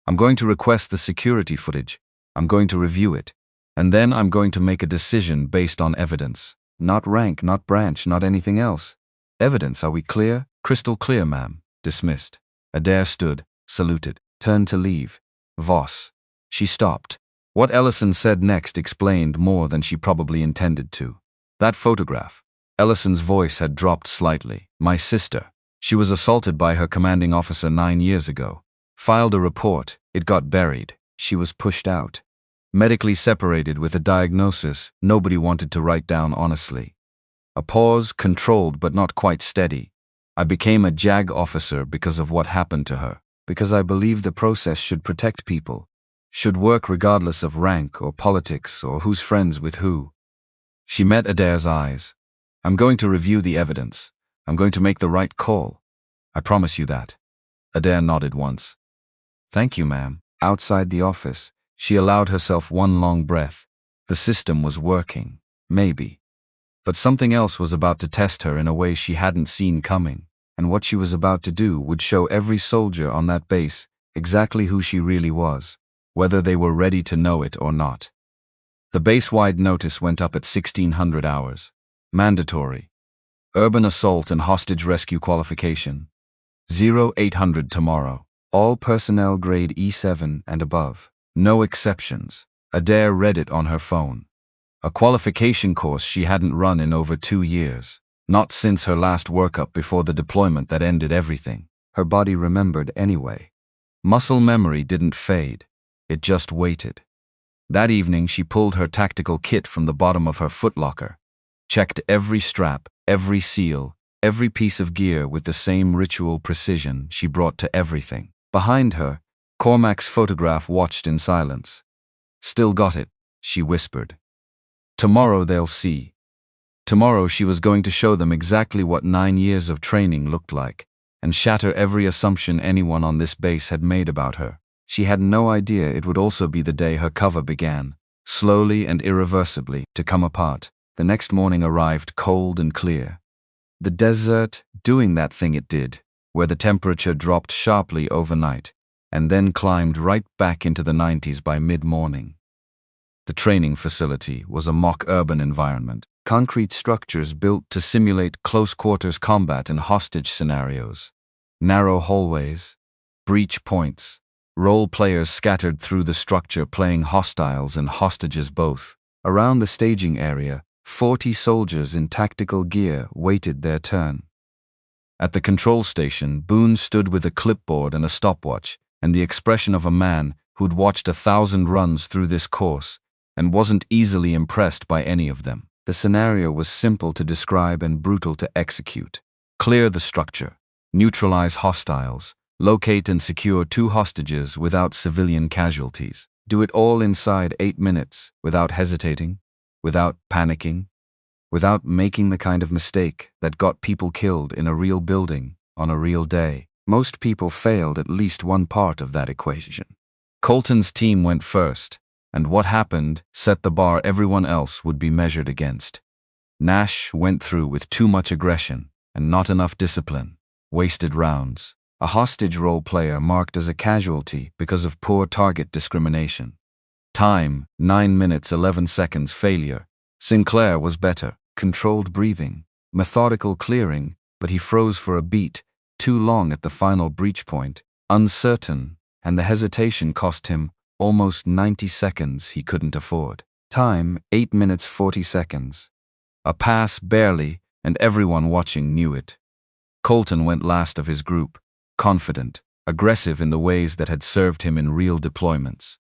[SPEAKER 1] I'm going to request the security footage. I'm going to review it. And then I'm going to make a decision based on evidence. Not rank, not branch, not anything else. Evidence, are we clear? Crystal clear, ma'am. Dismissed. Adair stood, saluted, turned to leave. Voss. She stopped. What Ellison said next explained more than she probably intended to. That photograph. Ellison's voice had dropped slightly. My sister. She was assaulted by her commanding officer 9 years ago. Filed a report. It got buried. She was pushed out. Medically separated with a diagnosis nobody wanted to write down honestly. A pause, controlled but not quite steady. I became a JAG officer because of what happened to her. Because I believe the process should protect people. Should work regardless of rank or politics or who's friends with who. She met Adair's eyes. I'm going to review the evidence. I'm going to make the right call. I promise you that. Adair nodded once. Thank you, ma'am. Outside the office, She allowed herself one long breath. The system was working. Maybe. But something else was about to test her in a way she hadn't seen coming, and what she was about to do would show every soldier on that base exactly who she really was, whether they were ready to know it or not. The base-wide notice went up at 1600 hours. Mandatory. Urban assault and hostage rescue qualification. 0800 tomorrow. All personnel grade E7 and above. No exceptions. Adair read it on her phone. A qualification course she hadn't run in over 2 years. Not since her last workup before the deployment that ended everything. Her body remembered anyway. Muscle memory didn't fade. It just waited. That evening she pulled her tactical kit from the bottom of her footlocker. Checked every strap, every seal, every piece of gear with the same ritual precision she brought to everything. Behind her, Cormac's photograph watched in silence. Still got it, she whispered. Tomorrow they'll see. Tomorrow she was going to show them exactly what 9 years of training looked like, and shatter every assumption anyone on this base had made about her. She had no idea it would also be the day her cover began, slowly and irreversibly, to come apart. The next morning arrived cold and clear. The desert doing that thing it did, where the temperature dropped sharply overnight, and then climbed right back into the 90s by mid-morning. The training facility was a mock urban environment, concrete structures built to simulate close-quarters combat and hostage scenarios. Narrow hallways, breach points, role players scattered through the structure playing hostiles and hostages both. Around the staging area, 40 soldiers in tactical gear waited their turn. At the control station, Boone stood with a clipboard and a stopwatch, and the expression of a man who'd watched 1,000 runs through this course and wasn't easily impressed by any of them. The scenario was simple to describe and brutal to execute. Clear the structure, neutralize hostiles, locate and secure 2 hostages without civilian casualties. Do it all inside 8 minutes, without hesitating, without panicking, without making the kind of mistake that got people killed in a real building on a real day. Most people failed at least one part of that equation. Colton's team went first, and what happened set the bar everyone else would be measured against. Nash went through with too much aggression and not enough discipline. Wasted rounds. A hostage role player marked as a casualty because of poor target discrimination. Time, 9 minutes 11 seconds failure. Sinclair was better. Controlled breathing. Methodical clearing, but he froze for a beat, too long at the final breach point. Uncertain, and the hesitation cost him almost 90 seconds he couldn't afford. Time, 8 minutes 40 seconds. A pass barely, and everyone watching knew it. Colton went last of his group, confident, aggressive in the ways that had served him in real deployments.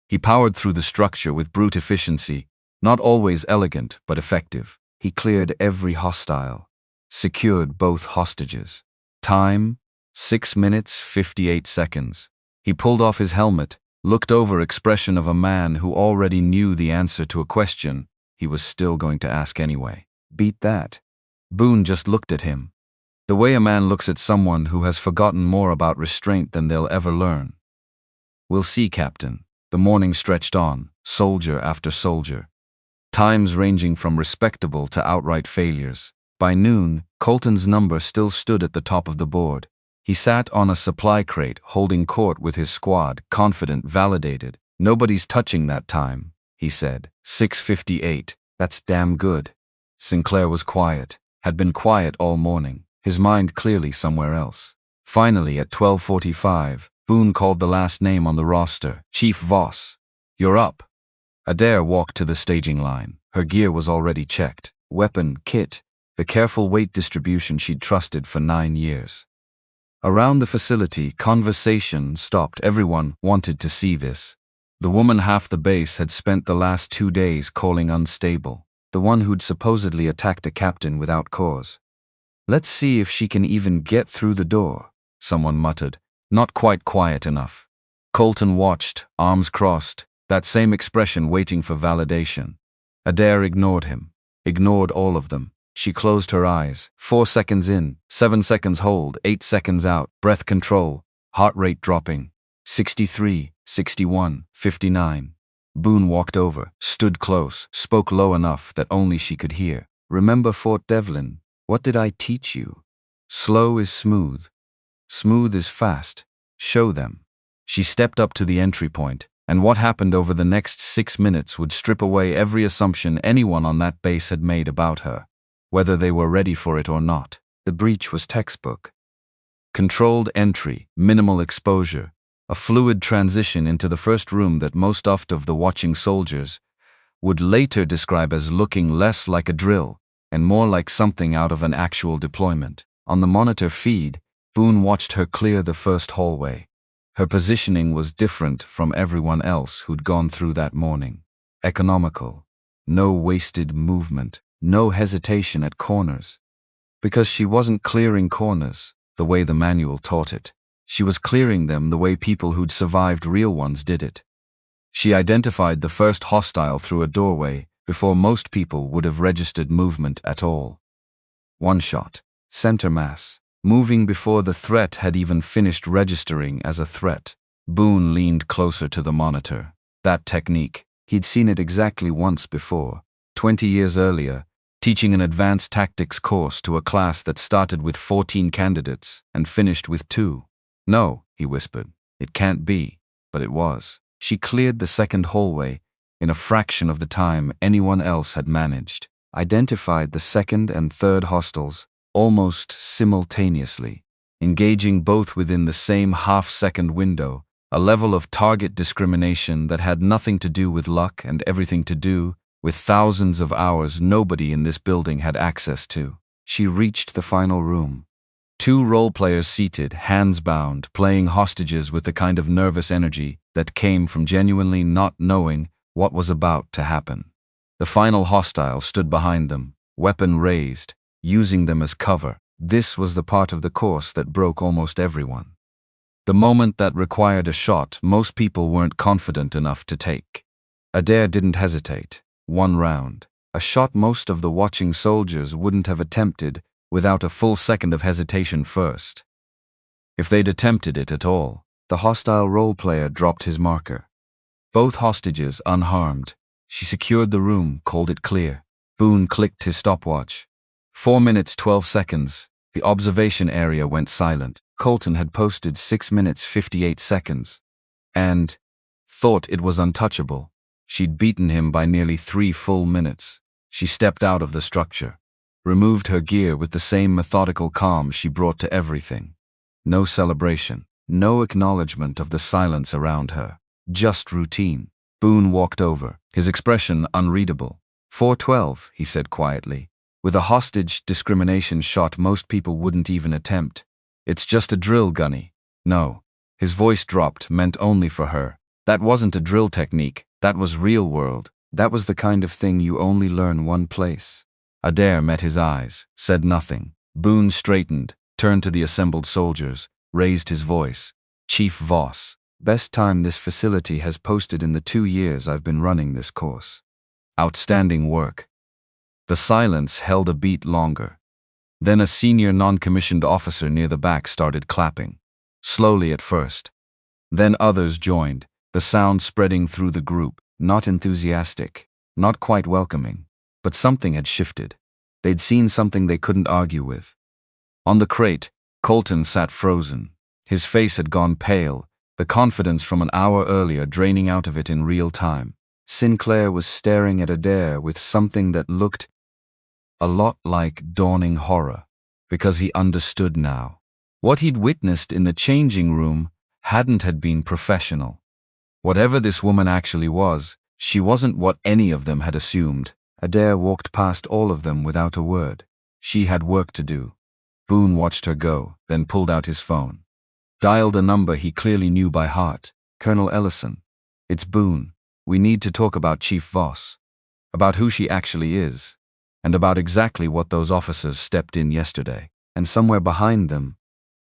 [SPEAKER 1] He powered through the structure with brute efficiency, not always elegant but effective. He cleared every hostile, secured both hostages. Time, 6 minutes 58 seconds. He pulled off his helmet, looked over expression of a man who already knew the answer to a question he was still going to ask anyway. Beat that. Boone just looked at him. The way a man looks at someone who has forgotten more about restraint than they'll ever learn. We'll see, Captain. The morning stretched on, soldier after soldier. Times ranging from respectable to outright failures. By noon, Colton's number still stood at the top of the board. He sat on a supply crate, holding court with his squad, confident, validated. Nobody's touching that time, he said. 6:58. That's damn good. Sinclair was quiet, had been quiet all morning, his mind clearly somewhere else. Finally, at 12:45, Boone called the last name on the roster, Chief Voss. You're up. Adair walked to the staging line. Her gear was already checked. Weapon, kit, the careful weight distribution she'd trusted for 9 years. Around the facility, conversation stopped. Everyone wanted to see this. The woman half the base had spent the last 2 days calling unstable. The one who'd supposedly attacked a captain without cause. Let's see if she can even get through the door, someone muttered, not quite quiet enough. Colton watched, arms crossed, that same expression waiting for validation. Adair ignored him, ignored all of them. She closed her eyes. 4 seconds in, 7 seconds hold, 8 seconds out, breath control, heart rate dropping. 63, 61:59. Boone walked over, stood close, spoke low enough that only she could hear. Remember Fort Devlin? What did I teach you? Slow is smooth. Smooth is fast. Show them. She stepped up to the entry point, and what happened over the next 6 minutes would strip away every assumption anyone on that base had made about her, whether they were ready for it or not. The breach was textbook. Controlled entry, minimal exposure, a fluid transition into the first room that most of the watching soldiers would later describe as looking less like a drill and more like something out of an actual deployment. On the monitor feed, Boone watched her clear the first hallway. Her positioning was different from everyone else who'd gone through that morning. Economical. No wasted movement. No hesitation at corners. Because she wasn't clearing corners the way the manual taught it. She was clearing them the way people who'd survived real ones did it. She identified the first hostile through a doorway before most people would have registered movement at all. One shot. Center mass. Moving before the threat had even finished registering as a threat. Boone leaned closer to the monitor. That technique, he'd seen it exactly once before, 20 years earlier, teaching an advanced tactics course to a class that started with 14 candidates and finished with 2. No, he whispered. It can't be, but it was. She cleared the second hallway in a fraction of the time anyone else had managed, identified the second and third hostiles almost simultaneously, engaging both within the same half-second window, a level of target discrimination that had nothing to do with luck and everything to do with thousands of hours nobody in this building had access to. She reached the final room. 2 role-players seated, hands bound, playing hostages with the kind of nervous energy that came from genuinely not knowing what was about to happen. The final hostile stood behind them, weapon raised, using them as cover. This was the part of the course that broke almost everyone. The moment that required a shot most people weren't confident enough to take. Adair didn't hesitate. 1 round. A shot most of the watching soldiers wouldn't have attempted without a full second of hesitation first. If they'd attempted it at all, the hostile role-player dropped his marker. Both hostages unharmed. She secured the room, called it clear. Boone clicked his stopwatch. 4 minutes 12 seconds. The observation area went silent. Colton had posted 6 minutes 58 seconds. And thought it was untouchable. She'd beaten him by nearly 3 full minutes. She stepped out of the structure, removed her gear with the same methodical calm she brought to everything. No celebration, no acknowledgement of the silence around her. Just routine. Boone walked over, his expression unreadable. 412, he said quietly. With a hostage discrimination shot most people wouldn't even attempt. It's just a drill, Gunny. No. His voice dropped, meant only for her. That wasn't a drill technique. That was real world. That was the kind of thing you only learn one place. Adair met his eyes, said nothing. Boone straightened, turned to the assembled soldiers, raised his voice. Chief Voss. Best time this facility has posted in the 2 years I've been running this course. Outstanding work. The silence held a beat longer. Then a senior non-commissioned officer near the back started clapping. Slowly at first. Then others joined, the sound spreading through the group, not enthusiastic, not quite welcoming. But something had shifted. They'd seen something they couldn't argue with. On the crate, Colton sat frozen. His face had gone pale, the confidence from an hour earlier draining out of it in real time. Sinclair was staring at Adair with something that looked a lot like dawning horror, because he understood now. What he'd witnessed in the changing room had been professional. Whatever this woman actually was, she wasn't what any of them had assumed. Adair walked past all of them without a word. She had work to do. Boone watched her go, then pulled out his phone. Dialed a number he clearly knew by heart. Colonel Ellison. It's Boone. We need to talk about Chief Voss. About who she actually is. And about exactly what those officers stepped in yesterday. And somewhere behind them,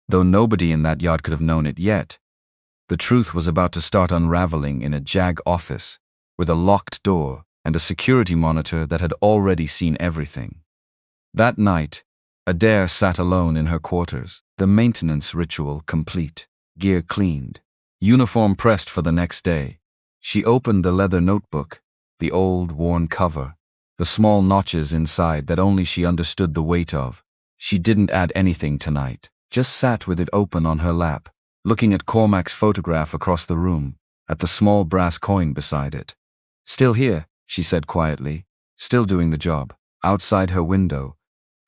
[SPEAKER 1] though nobody in that yard could have known it yet, the truth was about to start unraveling in a JAG office, with a locked door and a security monitor that had already seen everything. That night, Adair sat alone in her quarters, the maintenance ritual complete, gear cleaned, Uniform pressed for the next day. She opened the leather notebook, the old, worn cover, the small notches inside that only she understood the weight of. She didn't add anything tonight, just sat with it open on her lap, looking at Cormac's photograph across the room, at the small brass coin beside it. Still here, she said quietly, still doing the job. Outside her window,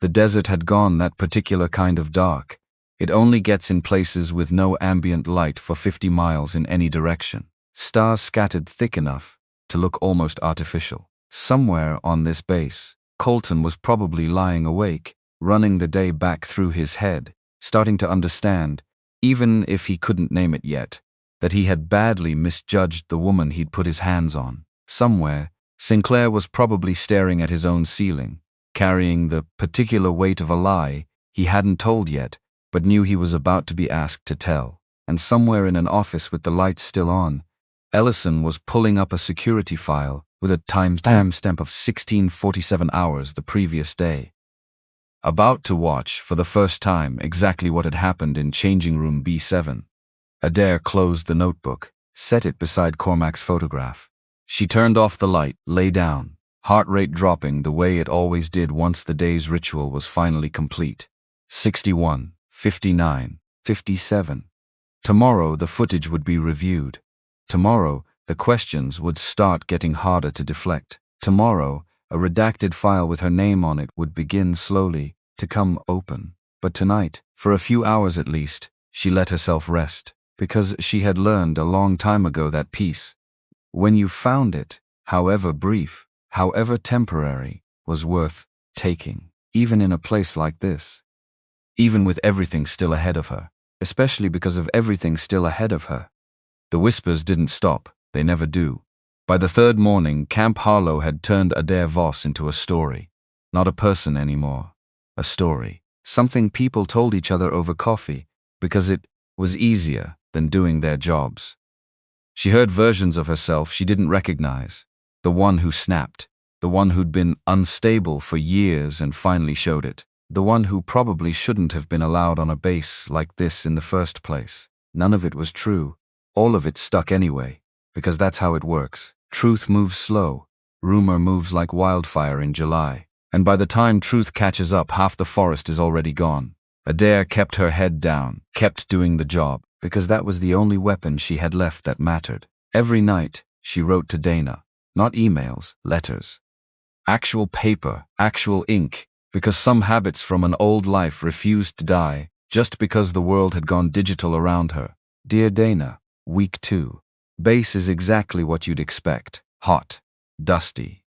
[SPEAKER 1] the desert had gone that particular kind of dark. It only gets in places with no ambient light for 50 miles in any direction. Stars scattered thick enough to look almost artificial. Somewhere on this base, Colton was probably lying awake, running the day back through his head, starting to understand, even if he couldn't name it yet, that he had badly misjudged the woman he'd put his hands on. Somewhere, Sinclair was probably staring at his own ceiling, carrying the particular weight of a lie he hadn't told yet, but knew he was about to be asked to tell. And somewhere in an office with the lights still on, Ellison was pulling up a security file with a timestamp of 1647 hours the previous day. About to watch, for the first time, exactly what had happened in changing room B7. Adair closed the notebook, set it beside Cormac's photograph. She turned off the light, lay down, heart rate dropping the way it always did once the day's ritual was finally complete. 61, 59, 57. Tomorrow the footage would be reviewed. Tomorrow the questions would start getting harder to deflect. Tomorrow a redacted file with her name on it would begin slowly to come open. But tonight, for a few hours at least, she let herself rest, because she had learned a long time ago that peace, when you found it, however brief, however temporary, was worth taking, even in a place like this. Even with everything still ahead of her, especially because of everything still ahead of her. The whispers didn't stop, they never do. By the third morning, Camp Harlow had turned Adair Voss into a story. Not a person anymore. A story. Something people told each other over coffee, because it was easier than doing their jobs. She heard versions of herself she didn't recognize. The one who snapped. The one who'd been unstable for years and finally showed it. The one who probably shouldn't have been allowed on a base like this in the first place. None of it was true. All of it stuck anyway, because that's how it works. Truth moves slow. Rumor moves like wildfire in July. And by the time truth catches up, half the forest is already gone. Adair kept her head down, kept doing the job, because that was the only weapon she had left that mattered. Every night, she wrote to Dana. Not emails, letters. Actual paper, actual ink, because some habits from an old life refused to die, just because the world had gone digital around her. Dear Dana, Week 2. Base is exactly what you'd expect. Hot. Dusty.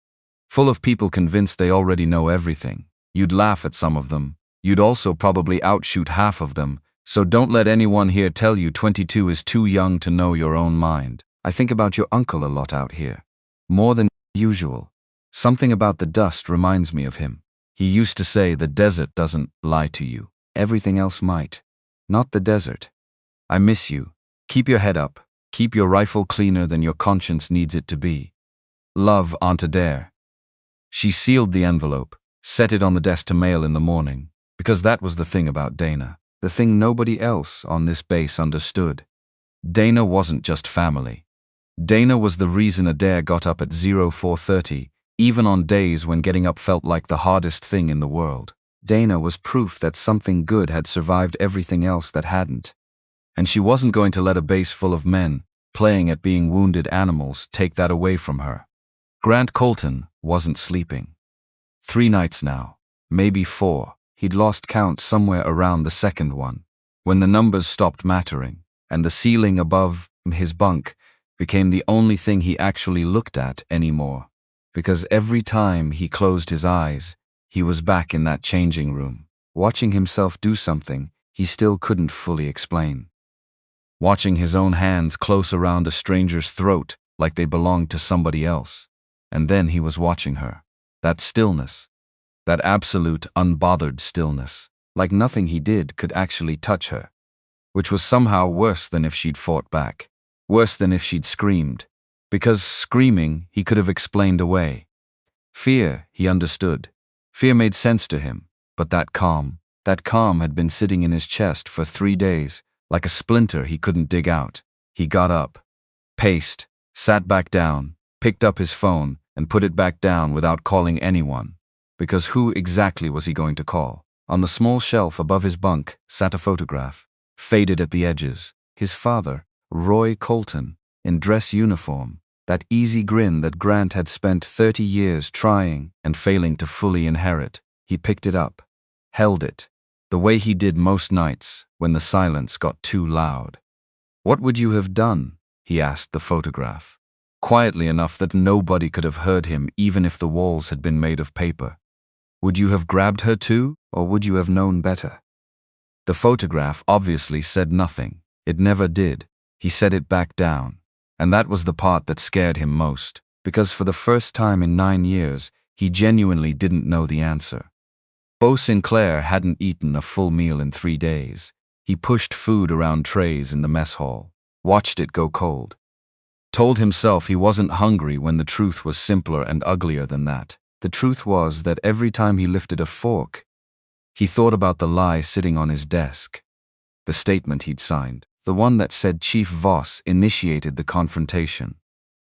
[SPEAKER 1] Full of people convinced they already know everything. You'd laugh at some of them. You'd also probably outshoot half of them, so don't let anyone here tell you 22 is too young to know your own mind. I think about your uncle a lot out here. More than usual. Something about the dust reminds me of him. He used to say the desert doesn't lie to you. Everything else might. Not the desert. I miss you. Keep your head up. Keep your rifle cleaner than your conscience needs it to be. Love, Aunt Adair. She sealed the envelope, set it on the desk to mail in the morning, because that was the thing about Dana. The thing nobody else on this base understood. Dana wasn't just family. Dana was the reason Adair got up at 04:30, even on days when getting up felt like the hardest thing in the world. Dana was proof that something good had survived everything else that hadn't. And she wasn't going to let a base full of men, playing at being wounded animals, take that away from her. Grant Colton wasn't sleeping. 3 nights now, maybe 4. He'd lost count somewhere around the second one, when the numbers stopped mattering, and the ceiling above his bunk became the only thing he actually looked at anymore, because every time he closed his eyes, he was back in that changing room, watching himself do something he still couldn't fully explain. Watching his own hands close around a stranger's throat like they belonged to somebody else. And then he was watching her. That stillness. That absolute, unbothered stillness. Like nothing he did could actually touch her. Which was somehow worse than if she'd fought back. Worse than if she'd screamed. Because screaming he could have explained away. Fear, he understood. Fear made sense to him. But that calm had been sitting in his chest for 3 days, like a splinter he couldn't dig out. He got up, paced, sat back down, picked up his phone, and put it back down without calling anyone. Because who exactly was he going to call? On the small shelf above his bunk sat a photograph, faded at the edges. His father, Roy Colton, in dress uniform, that easy grin that Grant had spent 30 years trying and failing to fully inherit. He picked it up, held it, the way he did most nights when the silence got too loud. "What would you have done?" he asked the photograph, quietly enough that nobody could have heard him even if the walls had been made of paper. "Would you have grabbed her too, or would you have known better?" The photograph obviously said nothing. It never did. He set it back down. And that was the part that scared him most, because for the first time in 9 years, he genuinely didn't know the answer. Bo Sinclair hadn't eaten a full meal in 3 days. He pushed food around trays in the mess hall, watched it go cold. Told himself he wasn't hungry when the truth was simpler and uglier than that. The truth was that every time he lifted a fork, he thought about the lie sitting on his desk. The statement he'd signed, the one that said Chief Voss initiated the confrontation,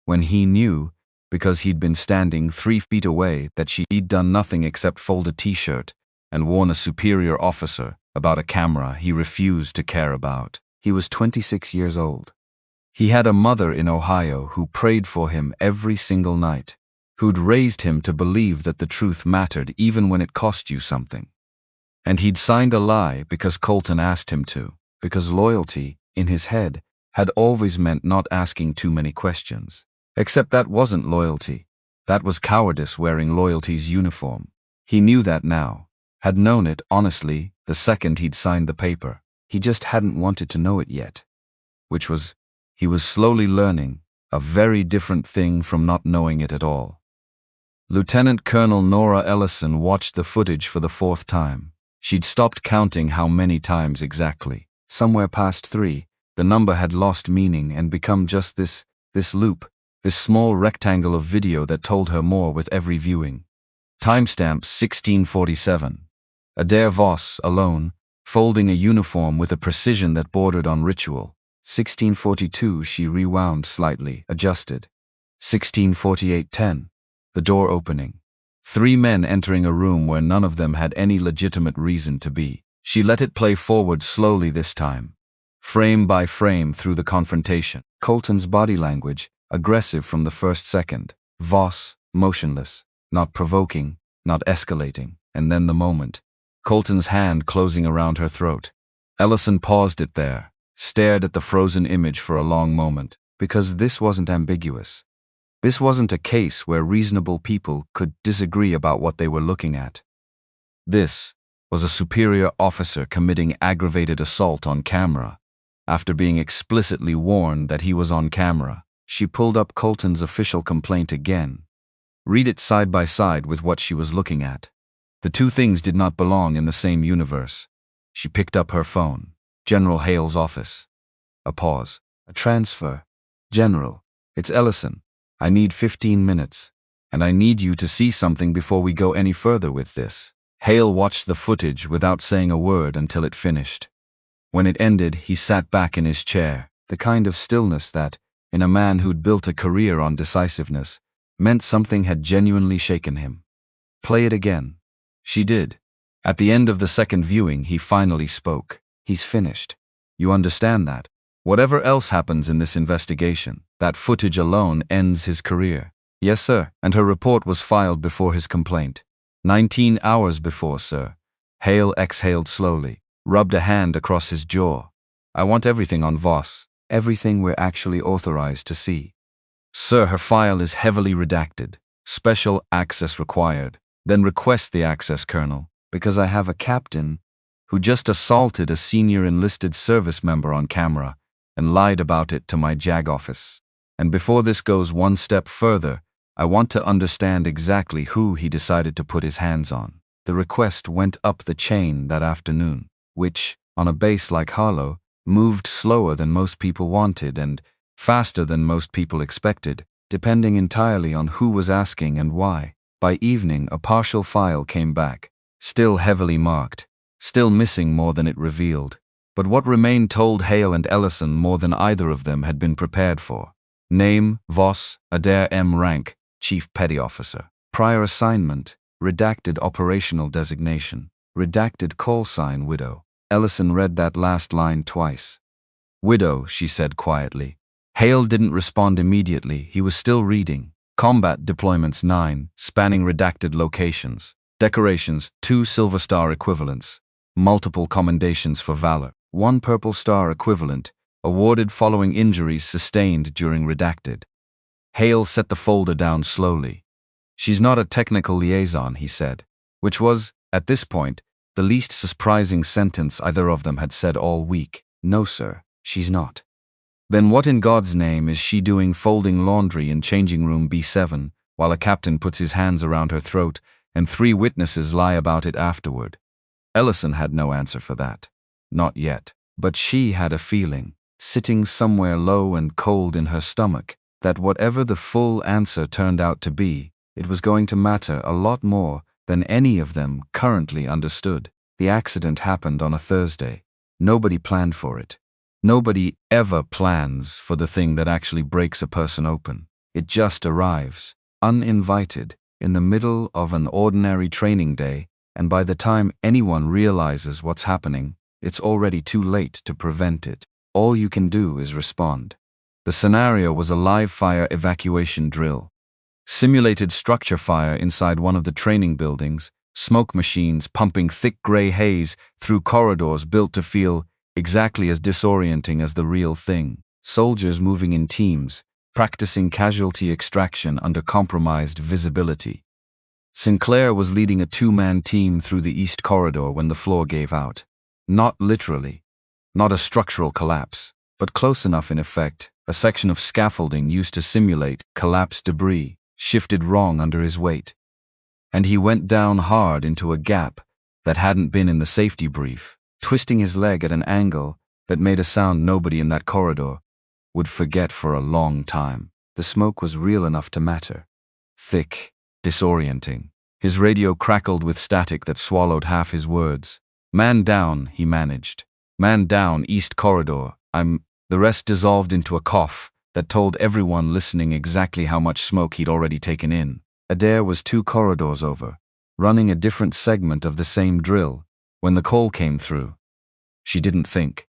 [SPEAKER 1] when he knew, because he'd been standing 3 feet away, that she'd done nothing except fold a t-shirt and warn a superior officer about a camera he refused to care about. He was 26 years old. He had a mother in Ohio who prayed for him every single night, who'd raised him to believe that the truth mattered even when it cost you something. And he'd signed a lie because Colton asked him to, because loyalty, in his head, had always meant not asking too many questions. Except that wasn't loyalty. That was cowardice wearing loyalty's uniform. He knew that now, had known it, honestly, the second he'd signed the paper. He just hadn't wanted to know it yet. Which was, he was slowly learning, a very different thing from not knowing it at all. Lieutenant Colonel Nora Ellison watched the footage for the 4th time. She'd stopped counting how many times exactly. Somewhere past 3, the number had lost meaning and become just this loop, this small rectangle of video that told her more with every viewing. Timestamp 1647. Adair Voss, alone, folding a uniform with a precision that bordered on ritual. 1642, she rewound slightly, adjusted. 1648:10. The door opening. 3 men entering a room where none of them had any legitimate reason to be. She let it play forward slowly this time, frame by frame through the confrontation. Colton's body language, aggressive from the first second. Voss, motionless, not provoking, not escalating. And then the moment. Colton's hand closing around her throat. Ellison paused it there, stared at the frozen image for a long moment, because this wasn't ambiguous. This wasn't a case where reasonable people could disagree about what they were looking at. This was a superior officer committing aggravated assault on camera, after being explicitly warned that he was on camera. She pulled up Colton's official complaint again. Read it side by side with what she was looking at. The 2 things did not belong in the same universe. She picked up her phone. General Hale's office. A pause. A transfer. "General, it's Ellison. I need 15 minutes, and I need you to see something before we go any further with this." Hale watched the footage without saying a word until it finished. When it ended, he sat back in his chair, the kind of stillness that, in a man who'd built a career on decisiveness, meant something had genuinely shaken him. "Play it again." She did. At the end of the second viewing, he finally spoke. "He's finished. You understand that? Whatever else happens in this investigation, that footage alone ends his career." "Yes, sir." And her report was filed before his complaint. 19 hours before, sir. Hale exhaled slowly, rubbed a hand across his jaw. "I want everything on Voss. Everything we're actually authorized to see." "Sir, her file is heavily redacted. Special access required." "Then request the access, Colonel." "Because I have a captain who just assaulted a senior enlisted service member on camera and lied about it to my JAG office. And before this goes one step further, I want to understand exactly who he decided to put his hands on." The request went up the chain that afternoon, which, on a base like Harlow, moved slower than most people wanted and faster than most people expected, depending entirely on who was asking and why. By evening, a partial file came back, still heavily marked, still missing more than it revealed. But what remained told Hale and Ellison more than either of them had been prepared for. Name, Voss, Adair M. Rank, Chief Petty Officer. Prior assignment, redacted operational designation, redacted call sign widow. Ellison read that last line twice. Widow, she said quietly. Hale didn't respond immediately. He was still reading. Combat deployments 9, spanning redacted locations. Decorations 2 Silver Star equivalents. Multiple commendations for valor. 1 Purple Star equivalent, awarded following injuries sustained during redacted. Hale set the folder down slowly. She's not a technical liaison, he said, which was, at this point, the least surprising sentence either of them had said all week. No, sir, she's not. Then what in God's name is she doing folding laundry in changing room B7 while a captain puts his hands around her throat and 3 witnesses lie about it afterward? Ellison had no answer for that. Not yet. But she had a feeling, sitting somewhere low and cold in her stomach, that whatever the full answer turned out to be, it was going to matter a lot more than any of them currently understood. The accident happened on a Thursday. Nobody planned for it. Nobody ever plans for the thing that actually breaks a person open. It just arrives, uninvited, in the middle of an ordinary training day, and by the time anyone realizes what's happening, it's already too late to prevent it. All you can do is respond. The scenario was a live fire evacuation drill. Simulated structure fire inside one of the training buildings, smoke machines pumping thick gray haze through corridors built to feel exactly as disorienting as the real thing. Soldiers moving in teams, practicing casualty extraction under compromised visibility. Sinclair was leading a 2-man team through the east corridor when the floor gave out. Not literally, not a structural collapse, but close enough in effect. A section of scaffolding used to simulate collapsed debris shifted wrong under his weight. And he went down hard into a gap that hadn't been in the safety brief, twisting his leg at an angle that made a sound nobody in that corridor would forget for a long time. The smoke was real enough to matter. Thick, disorienting. His radio crackled with static that swallowed half his words. Man down, he managed. Man down, east corridor. The rest dissolved into a cough that told everyone listening exactly how much smoke he'd already taken in. Adair was 2 corridors over, running a different segment of the same drill, when the call came through. She didn't think.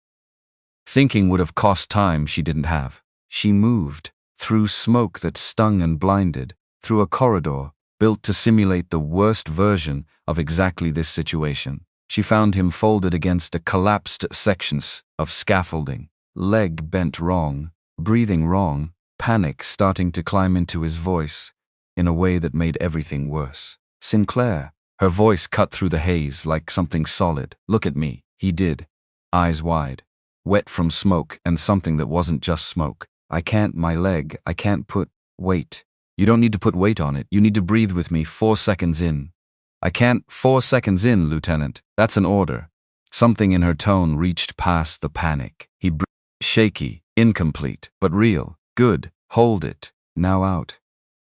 [SPEAKER 1] Thinking would have cost time she didn't have. She moved, through smoke that stung and blinded, through a corridor built to simulate the worst version of exactly this situation. She found him folded against a collapsed sections of scaffolding, leg bent wrong, breathing wrong, panic starting to climb into his voice in a way that made everything worse. Sinclair, her voice cut through the haze like something solid. Look at me. He did, eyes wide, wet from smoke and something that wasn't just smoke. I can't wait. You don't need to put weight on it. You need to breathe with me 4 seconds in. I can't 4 seconds in, Lieutenant. That's an order. Something in her tone reached past the panic. He breathed, shaky, incomplete, but real. Good. Hold it. Now out.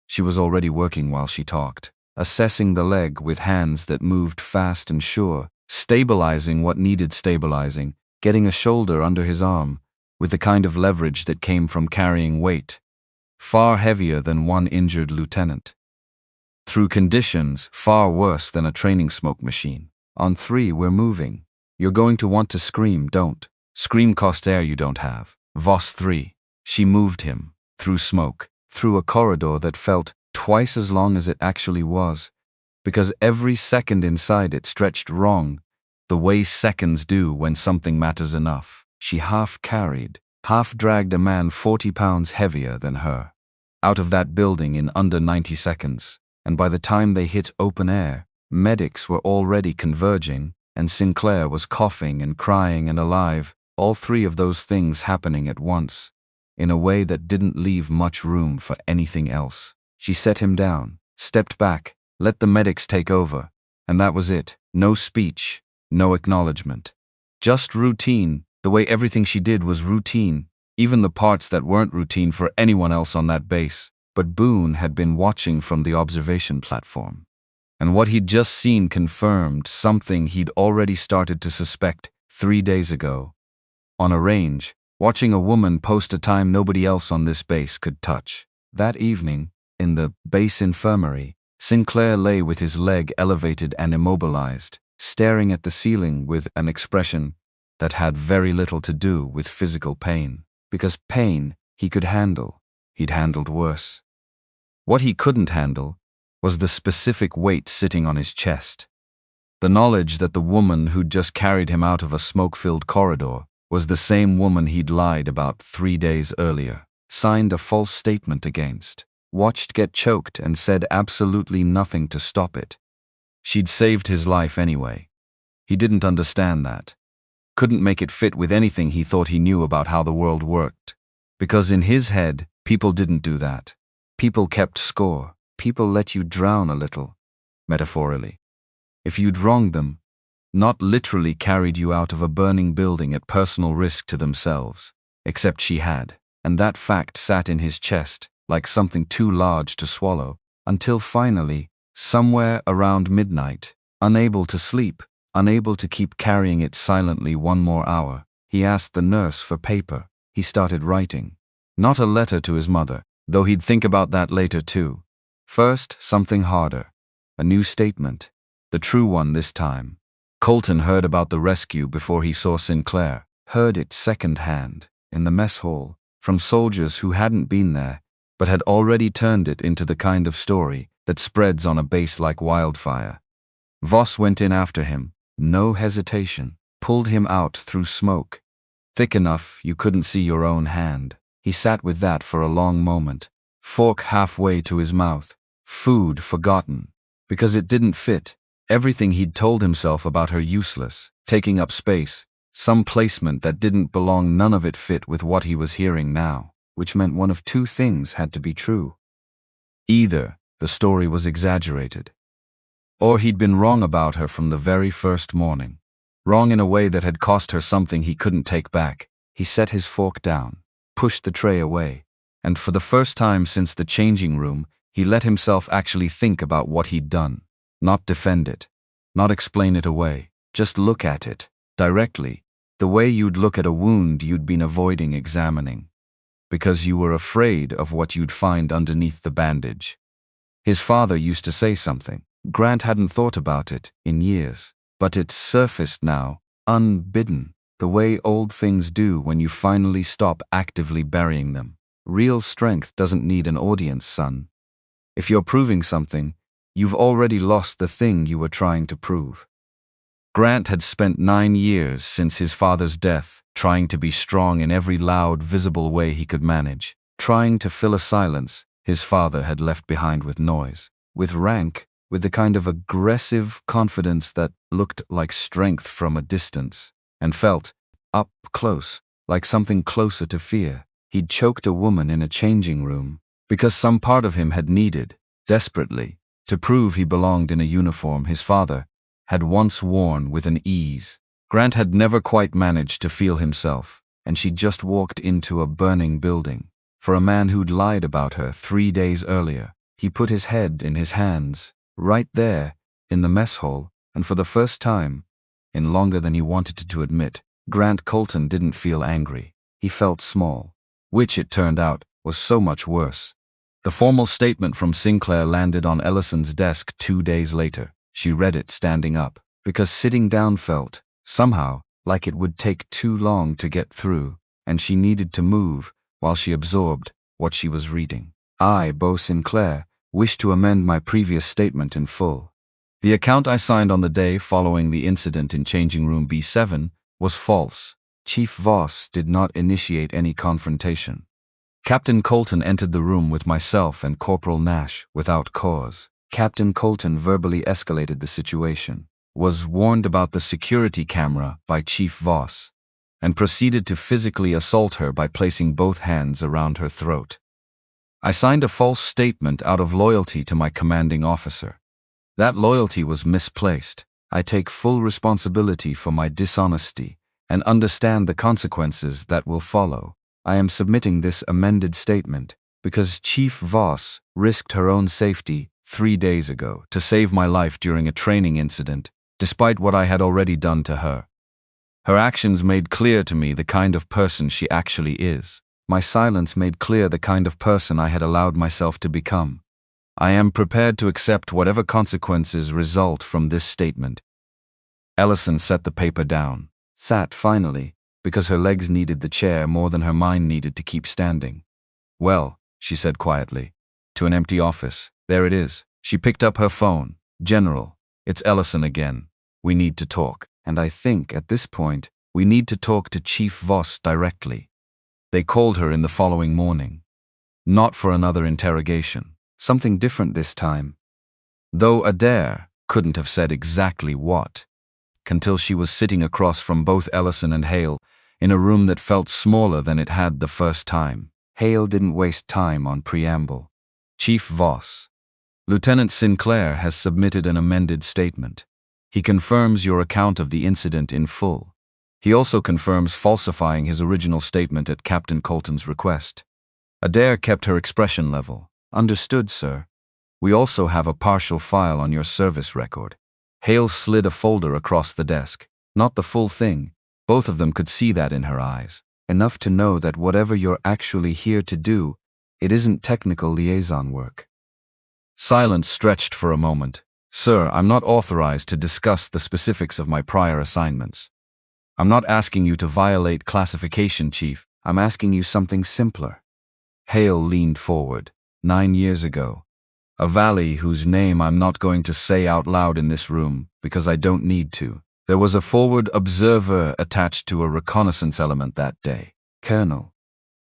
[SPEAKER 1] She was already working while she talked, assessing the leg with hands that moved fast and sure, stabilizing what needed stabilizing, getting a shoulder under his arm, with the kind of leverage that came from carrying weight, far heavier than one injured lieutenant. Through conditions far worse than a training smoke machine. On 3, we're moving. You're going to want to scream, don't. Scream costs air you don't have. Voss 3. She moved him, through smoke, through a corridor that felt twice as long as it actually was, because every second inside it stretched wrong, the way seconds do when something matters enough. She half-carried, half-dragged a man 40 pounds heavier than her, out of that building in under 90 seconds. And by the time they hit open air, medics were already converging, and Sinclair was coughing and crying and alive, all 3 of those things happening at once, in a way that didn't leave much room for anything else. She set him down, stepped back, let the medics take over, and that was it. No speech, no acknowledgement. Just routine. The way everything she did was routine, even the parts that weren't routine for anyone else on that base. But Boone had been watching from the observation platform. And what he'd just seen confirmed something he'd already started to suspect 3 days ago. on a range, watching a woman post a time nobody else on this base could touch. That evening, in the base infirmary, Sinclair lay with his leg elevated and immobilized, staring at the ceiling with an expression that had very little to do with physical pain. Because pain he could handle. He'd handled worse. What he couldn't handle was the specific weight sitting on his chest. The knowledge that the woman who'd just carried him out of a smoke-filled corridor was the same woman he'd lied about 3 days earlier, signed a false statement against, watched get choked and said absolutely nothing to stop it. She'd saved his life anyway. He didn't understand that. Couldn't make it fit with anything he thought he knew about how the world worked. Because in his head, people didn't do that. People kept score. People let you drown a little, metaphorically. If you'd wronged them, not literally carried you out of a burning building at personal risk to themselves, except she had, and that fact sat in his chest like something too large to swallow, until finally, somewhere around midnight, unable to sleep, unable to keep carrying it silently one more hour, he asked the nurse for paper. He started writing. Not a letter to his mother, though he'd think about that later too. First, something harder. A new statement. The true one this time. Colton heard about the rescue before he saw Sinclair, heard it secondhand, in the mess hall, from soldiers who hadn't been there, but had already turned it into the kind of story that spreads on a base like wildfire. Voss went in after him, no hesitation, pulled him out through smoke. Thick enough you couldn't see your own hand. He sat with that for a long moment, fork halfway to his mouth, food forgotten, because it didn't fit. Everything he'd told himself about her useless, taking up space, some placement that didn't belong, none of it fit with what he was hearing now, which meant one of two things had to be true. Either the story was exaggerated, or he'd been wrong about her from the very first morning. Wrong in a way that had cost her something he couldn't take back. He set his fork down, pushed the tray away, and for the first time since the changing room, he let himself actually think about what he'd done. Not defend it, not explain it away, just look at it, directly, the way you'd look at a wound you'd been avoiding examining, because you were afraid of what you'd find underneath the bandage. His father used to say something. Grant hadn't thought about it in years, but it surfaced now, unbidden, the way old things do when you finally stop actively burying them. Real strength doesn't need an audience, son. If you're proving something, you've already lost the thing you were trying to prove. Grant had spent 9 years since his father's death trying to be strong in every loud, visible way he could manage, trying to fill a silence his father had left behind with noise, with rank, with the kind of aggressive confidence that looked like strength from a distance, and felt, up close, like something closer to fear. He'd choked a woman in a changing room, because some part of him had needed, desperately, to prove he belonged in a uniform his father had once worn with an ease. Grant had never quite managed to feel himself, and she'd just walked into a burning building. For a man who'd lied about her 3 days earlier, he put his head in his hands, right there, in the mess hall, and for the first time, in longer than he wanted to admit, Grant Colton didn't feel angry. He felt small, which, it turned out, was so much worse. The formal statement from Sinclair landed on Ellison's desk 2 days later. She read it standing up, because sitting down felt, somehow, like it would take too long to get through, and she needed to move while she absorbed what she was reading. I, Beau Sinclair, wish to amend my previous statement in full. The account I signed on the day following the incident in changing room B7 was false. Chief Voss did not initiate any confrontation. Captain Colton entered the room with myself and Corporal Nash without cause. Captain Colton verbally escalated the situation, was warned about the security camera by Chief Voss, and proceeded to physically assault her by placing both hands around her throat. I signed a false statement out of loyalty to my commanding officer. That loyalty was misplaced. I take full responsibility for my dishonesty and understand the consequences that will follow. I am submitting this amended statement because Chief Voss risked her own safety 3 days ago to save my life during a training incident, despite what I had already done to her. Her actions made clear to me the kind of person she actually is. My silence made clear the kind of person I had allowed myself to become. I am prepared to accept whatever consequences result from this statement. Ellison set the paper down, sat finally, because her legs needed the chair more than her mind needed to keep standing. Well, she said quietly, to an empty office. There it is. She picked up her phone. General, it's Ellison again. We need to talk. And I think, at this point, we need to talk to Chief Voss directly. They called her in the following morning. Not for another interrogation. Something different this time. Though Adair couldn't have said exactly what, until she was sitting across from both Ellison and Hale in a room that felt smaller than it had the first time. Hale didn't waste time on preamble. Chief Voss, Lieutenant Sinclair has submitted an amended statement. He confirms your account of the incident in full. He also confirms falsifying his original statement at Captain Colton's request. Adair kept her expression level. Understood, sir. We also have a partial file on your service record. Hale slid a folder across the desk. Not the full thing. Both of them could see that in her eyes. Enough to know that whatever you're actually here to do, it isn't technical liaison work. Silence stretched for a moment. Sir, I'm not authorized to discuss the specifics of my prior assignments. I'm not asking you to violate classification, Chief. I'm asking you something simpler. Hale leaned forward. 9 years ago. A valley whose name I'm not going to say out loud in this room, because I don't need to. There was a forward observer attached to a reconnaissance element that day. Colonel.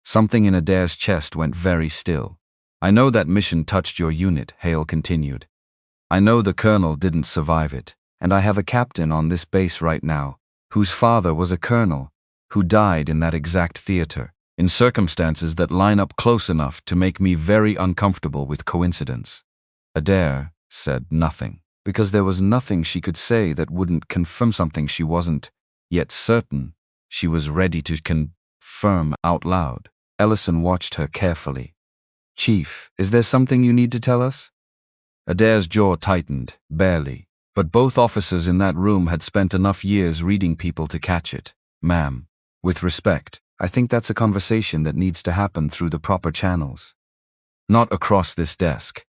[SPEAKER 1] Something in Adair's chest went very still. I know that mission touched your unit, Hale continued. I know the colonel didn't survive it, and I have a captain on this base right now, whose father was a colonel, who died in that exact theater, in circumstances that line up close enough to make me very uncomfortable with coincidence. Adair said nothing, because there was nothing she could say that wouldn't confirm something she wasn't yet certain she was ready to confirm out loud. Ellison watched her carefully. Chief, is there something you need to tell us? Adair's jaw tightened, barely, but both officers in that room had spent enough years reading people to catch it. Ma'am, with respect, I think that's a conversation that needs to happen through the proper channels. Not across this desk.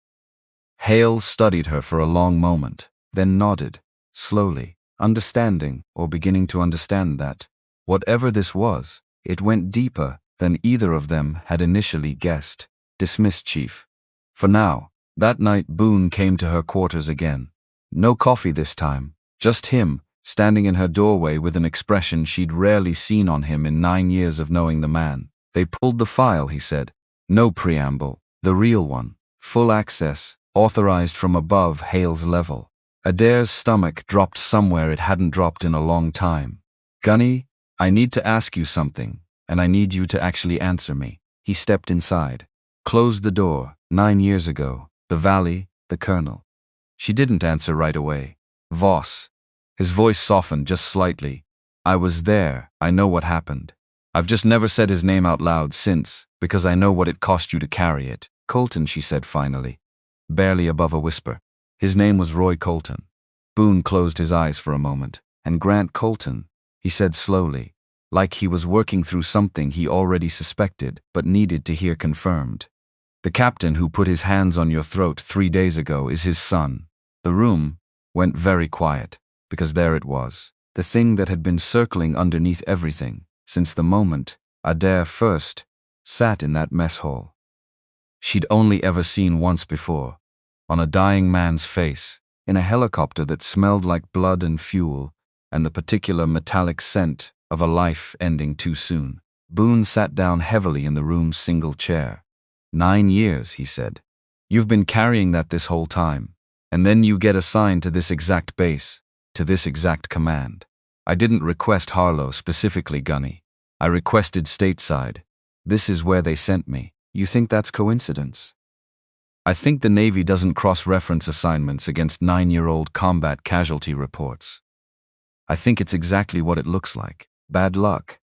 [SPEAKER 1] Hale studied her for a long moment, then nodded, slowly, understanding or beginning to understand that, whatever this was, it went deeper than either of them had initially guessed. Dismissed, Chief. For now. That night Boone came to her quarters again. No coffee this time, just him, standing in her doorway with an expression she'd rarely seen on him in 9 years of knowing the man. They pulled the file, he said. No preamble, the real one. Full access, authorized from above Hale's level. Adair's stomach dropped somewhere it hadn't dropped in a long time. Gunny, I need to ask you something, and I need you to actually answer me. He stepped inside, closed the door. 9 years ago. The valley, the colonel. She didn't answer right away. Voss. His voice softened just slightly. I was there. I know what happened. I've just never said his name out loud since, because I know what it cost you to carry it. Colton, she said finally, barely above a whisper. His name was Roy Colton. Boone closed his eyes for a moment. And Grant Colton, he said slowly, like he was working through something he already suspected but needed to hear confirmed. The captain who put his hands on your throat 3 days ago is his son. The room went very quiet, because there it was, the thing that had been circling underneath everything, since the moment Adair first sat in that mess hall. She'd only ever seen once before, on a dying man's face, in a helicopter that smelled like blood and fuel, and the particular metallic scent of a life ending too soon. Boone sat down heavily in the room's single chair. 9 years, he said. You've been carrying that this whole time, and then you get assigned to this exact base, to this exact command. I didn't request Harlow specifically, Gunny. I requested stateside. This is where they sent me. You think that's coincidence? I think the Navy doesn't cross-reference assignments against 9-year-old combat casualty reports. I think it's exactly what it looks like. Bad luck.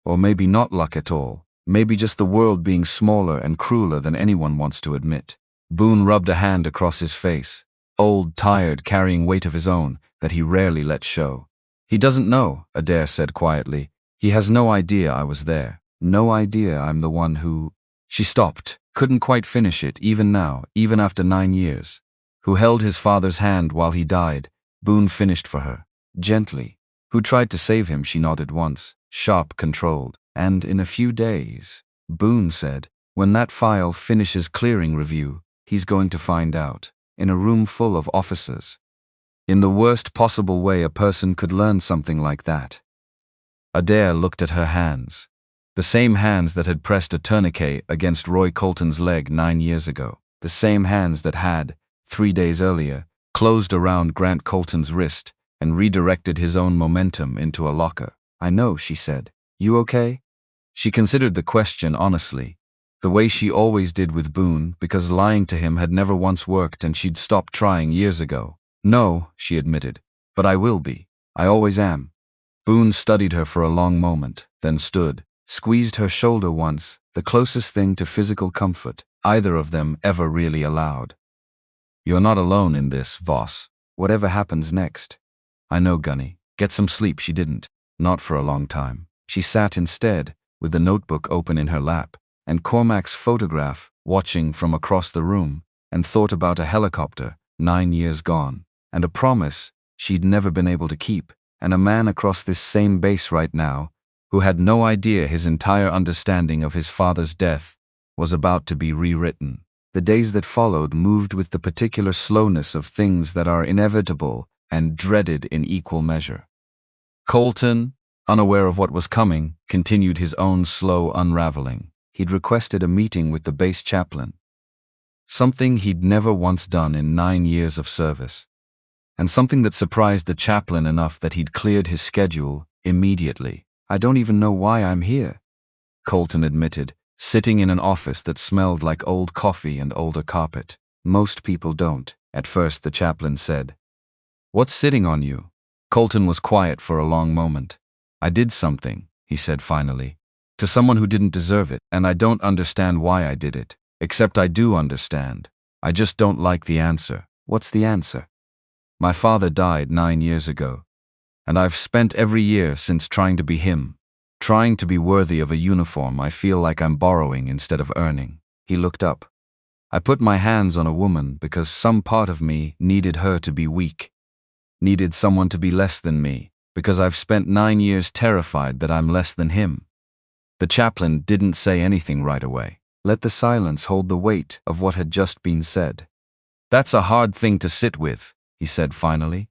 [SPEAKER 1] Or maybe not luck at all. Maybe just the world being smaller and crueler than anyone wants to admit. Boone rubbed a hand across his face, old, tired, carrying weight of his own that he rarely let show. He doesn't know, Adair said quietly. He has no idea I was there. No idea I'm the one who… She stopped, couldn't quite finish it, even now, even after 9 years. Who held his father's hand while he died, Boone finished for her, gently. Who tried to save him, she nodded once, sharp, controlled. And in a few days, Boone said, when that file finishes clearing review, he's going to find out, in a room full of officers. In the worst possible way a person could learn something like that. Adair looked at her hands. The same hands that had pressed a tourniquet against Roy Colton's leg 9 years ago. The same hands that had, 3 days earlier, closed around Grant Colton's wrist and redirected his own momentum into a locker. I know, she said. You okay? She considered the question honestly, the way she always did with Boone, because lying to him had never once worked and she'd stopped trying years ago. No, she admitted, but I will be. I always am. Boone studied her for a long moment, then stood, squeezed her shoulder once, the closest thing to physical comfort either of them ever really allowed. You're not alone in this, Voss. Whatever happens next. I know, Gunny. Get some sleep. She didn't. Not for a long time. She sat instead, with the notebook open in her lap, and Cormac's photograph watching from across the room, and thought about a helicopter, 9 years gone, and a promise she'd never been able to keep, and a man across this same base right now who had no idea his entire understanding of his father's death was about to be rewritten. The days that followed moved with the particular slowness of things that are inevitable and dreaded in equal measure. Colton, unaware of what was coming, continued his own slow unraveling. He'd requested a meeting with the base chaplain, something he'd never once done in 9 years of service, and something that surprised the chaplain enough that he'd cleared his schedule immediately. I don't even know why I'm here, Colton admitted, sitting in an office that smelled like old coffee and older carpet. Most people don't, at first, the chaplain said. What's sitting on you? Colton was quiet for a long moment. I did something, he said finally, to someone who didn't deserve it, and I don't understand why I did it. Except I do understand. I just don't like the answer. What's the answer? My father died 9 years ago, and I've spent every year since trying to be him, trying to be worthy of a uniform I feel like I'm borrowing instead of earning. He looked up. I put my hands on a woman because some part of me needed her to be weak, needed someone to be less than me, because I've spent 9 years terrified that I'm less than him. The chaplain didn't say anything right away. Let the silence hold the weight of what had just been said. That's a hard thing to sit with, he said finally.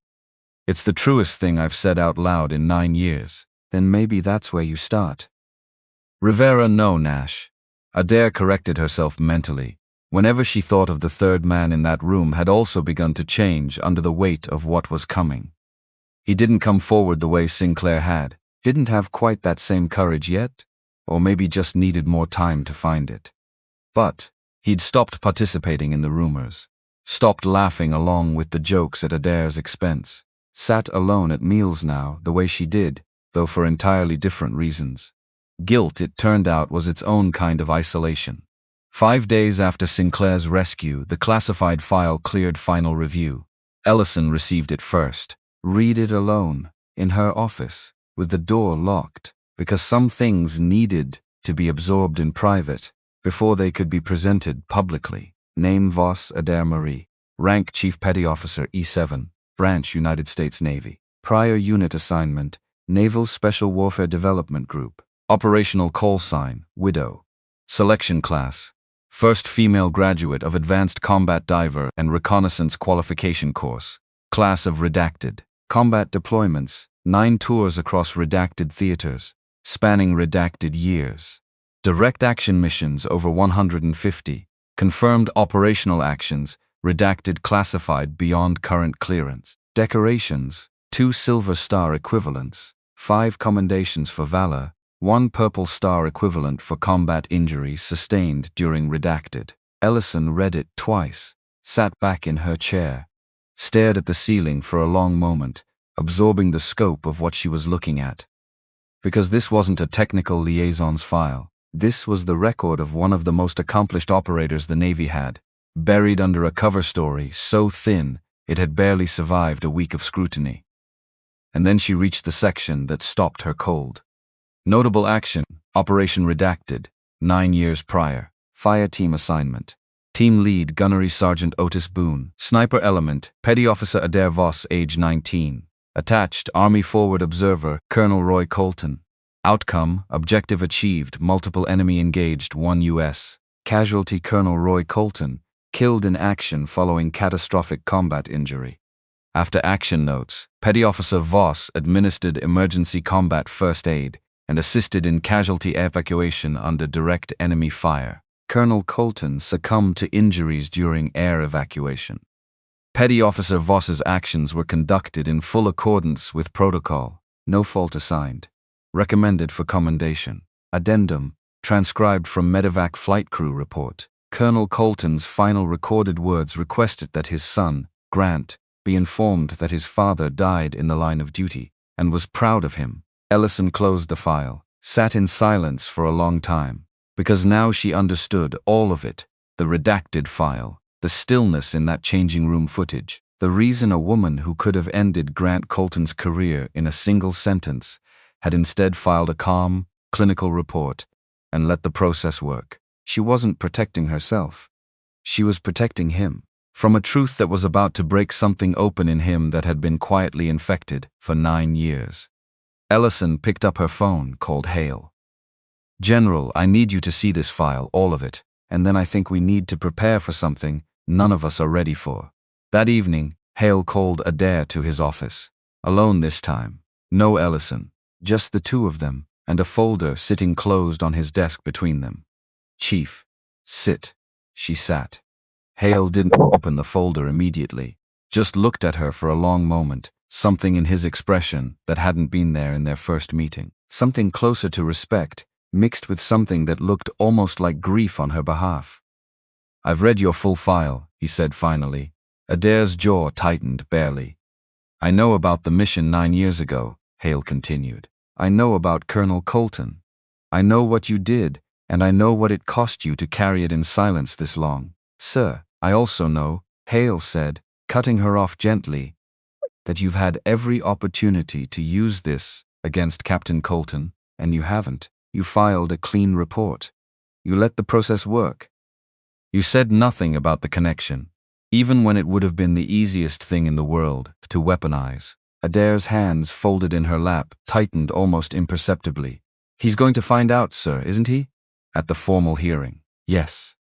[SPEAKER 1] It's the truest thing I've said out loud in 9 years. Then maybe that's where you start. Rivera, no, Nash. Adair corrected herself mentally. Whenever she thought of the third man in that room had also begun to change under the weight of what was coming. He didn't come forward the way Sinclair had, didn't have quite that same courage yet, or maybe just needed more time to find it. But he'd stopped participating in the rumors, stopped laughing along with the jokes at Adair's expense, sat alone at meals now the way she did, though for entirely different reasons. Guilt, it turned out, was its own kind of isolation. 5 days after Sinclair's rescue, the classified file cleared final review. Ellison received it first. Read it alone, in her office, with the door locked, because some things needed to be absorbed in private before they could be presented publicly. Name Voss Adair Marie. Rank Chief Petty Officer E7, Branch United States Navy. Prior unit assignment, Naval Special Warfare Development Group. Operational call sign, Widow. Selection class, first female graduate of Advanced Combat Diver and Reconnaissance Qualification Course. Class of Redacted. Combat deployments, 9 tours across redacted theaters, spanning redacted years. Direct action missions over 150. Confirmed operational actions, redacted classified beyond current clearance. Decorations, 2 Silver Star equivalents, 5 commendations for valor, 1 Purple Star equivalent for combat injuries sustained during redacted. Ellison read it twice, sat back in her chair, stared at the ceiling for a long moment, absorbing the scope of what she was looking at. Because this wasn't a technical liaisons file. This was the record of one of the most accomplished operators the Navy had, buried under a cover story so thin it had barely survived a week of scrutiny. and then she reached the section that stopped her cold. Notable action, Operation Redacted, 9 years prior. Fire team assignment. Team lead Gunnery Sergeant Otis Boone. Sniper element, Petty Officer Adair Voss, age 19. Attached, Army Forward Observer, Colonel Roy Colton. Outcome, objective achieved, multiple enemy engaged, 1 U.S. Casualty Colonel Roy Colton, killed in action following catastrophic combat injury. After action notes, Petty Officer Voss administered emergency combat first aid and assisted in casualty evacuation under direct enemy fire. Colonel Colton succumbed to injuries during air evacuation. Petty Officer Voss's actions were conducted in full accordance with protocol. No fault assigned. Recommended for commendation. Addendum, transcribed from Medevac flight crew report. Colonel Colton's final recorded words requested that his son, Grant, be informed that his father died in the line of duty, and was proud of him. Ellison closed the file, sat in silence for a long time, because now she understood all of it, the redacted file, the stillness in that changing room footage, the reason a woman who could have ended Grant Colton's career in a single sentence had instead filed a calm, clinical report and let the process work. She wasn't protecting herself. She was protecting him from a truth that was about to break something open in him that had been quietly infected for 9 years. Ellison picked up her phone, called Hale. General, I need you to see this file, all of it, and then I think we need to prepare for something none of us are ready for. That evening, Hale called Adair to his office. Alone this time. No Ellison. Just the two of them, and a folder sitting closed on his desk between them. Chief, sit. She sat. Hale didn't open the folder immediately, just looked at her for a long moment, something in his expression that hadn't been there in their first meeting. Something closer to respect, mixed with something that looked almost like grief on her behalf. I've read your full file, he said finally. Adair's jaw tightened barely. I know about the mission 9 years ago, Hale continued. I know about Colonel Colton. I know what you did, and I know what it cost you to carry it in silence this long. Sir, I also know, Hale said, cutting her off gently, that you've had every opportunity to use this against Captain Colton, and you haven't. You filed a clean report. You let the process work. You said nothing about the connection, even when it would have been the easiest thing in the world to weaponize. Adair's hands, folded in her lap, tightened almost imperceptibly. He's going to find out, sir, isn't he? At the formal hearing. Yes.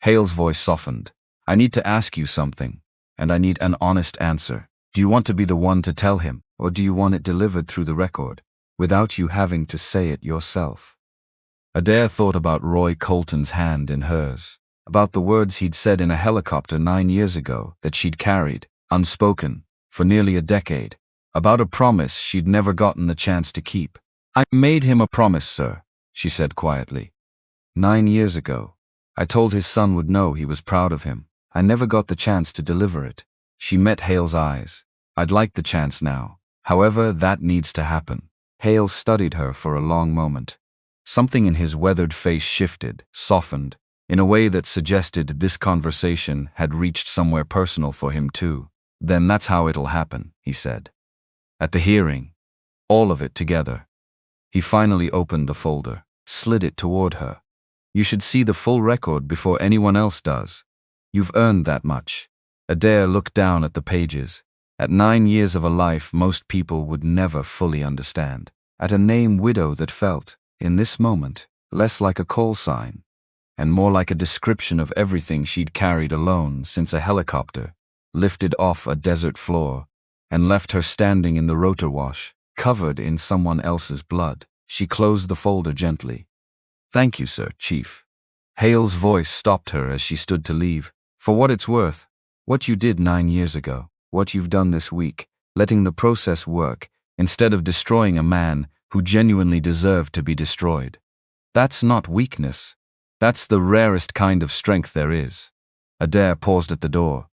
[SPEAKER 1] Hale's voice softened. I need to ask you something, and I need an honest answer. Do you want to be the one to tell him, or do you want it delivered through the record, without you having to say it yourself? Adair thought about Roy Colton's hand in hers, about the words he'd said in a helicopter 9 years ago that she'd carried, unspoken, for nearly a decade, about a promise she'd never gotten the chance to keep. I made him a promise, sir, she said quietly. 9 years ago, I told his son would know he was proud of him. I never got the chance to deliver it. She met Hale's eyes. I'd like the chance now. However, that needs to happen. Hale studied her for a long moment. Something in his weathered face shifted, softened, in a way that suggested this conversation had reached somewhere personal for him too. Then that's how it'll happen, he said. At the hearing, all of it together. He finally opened the folder, slid it toward her. You should see the full record before anyone else does. You've earned that much. Adair looked down at the pages, at 9 years of a life most people would never fully understand, at a name widow that felt, in this moment, less like a call sign, and more like a description of everything she'd carried alone since a helicopter lifted off a desert floor and left her standing in the rotor wash, covered in someone else's blood. She closed the folder gently. Thank you, sir, Chief. Hale's voice stopped her as she stood to leave. For what it's worth, what you did 9 years ago, what you've done this week, letting the process work, instead of destroying a man who genuinely deserved to be destroyed. That's not weakness. That's the rarest kind of strength there is. Adair paused at the door.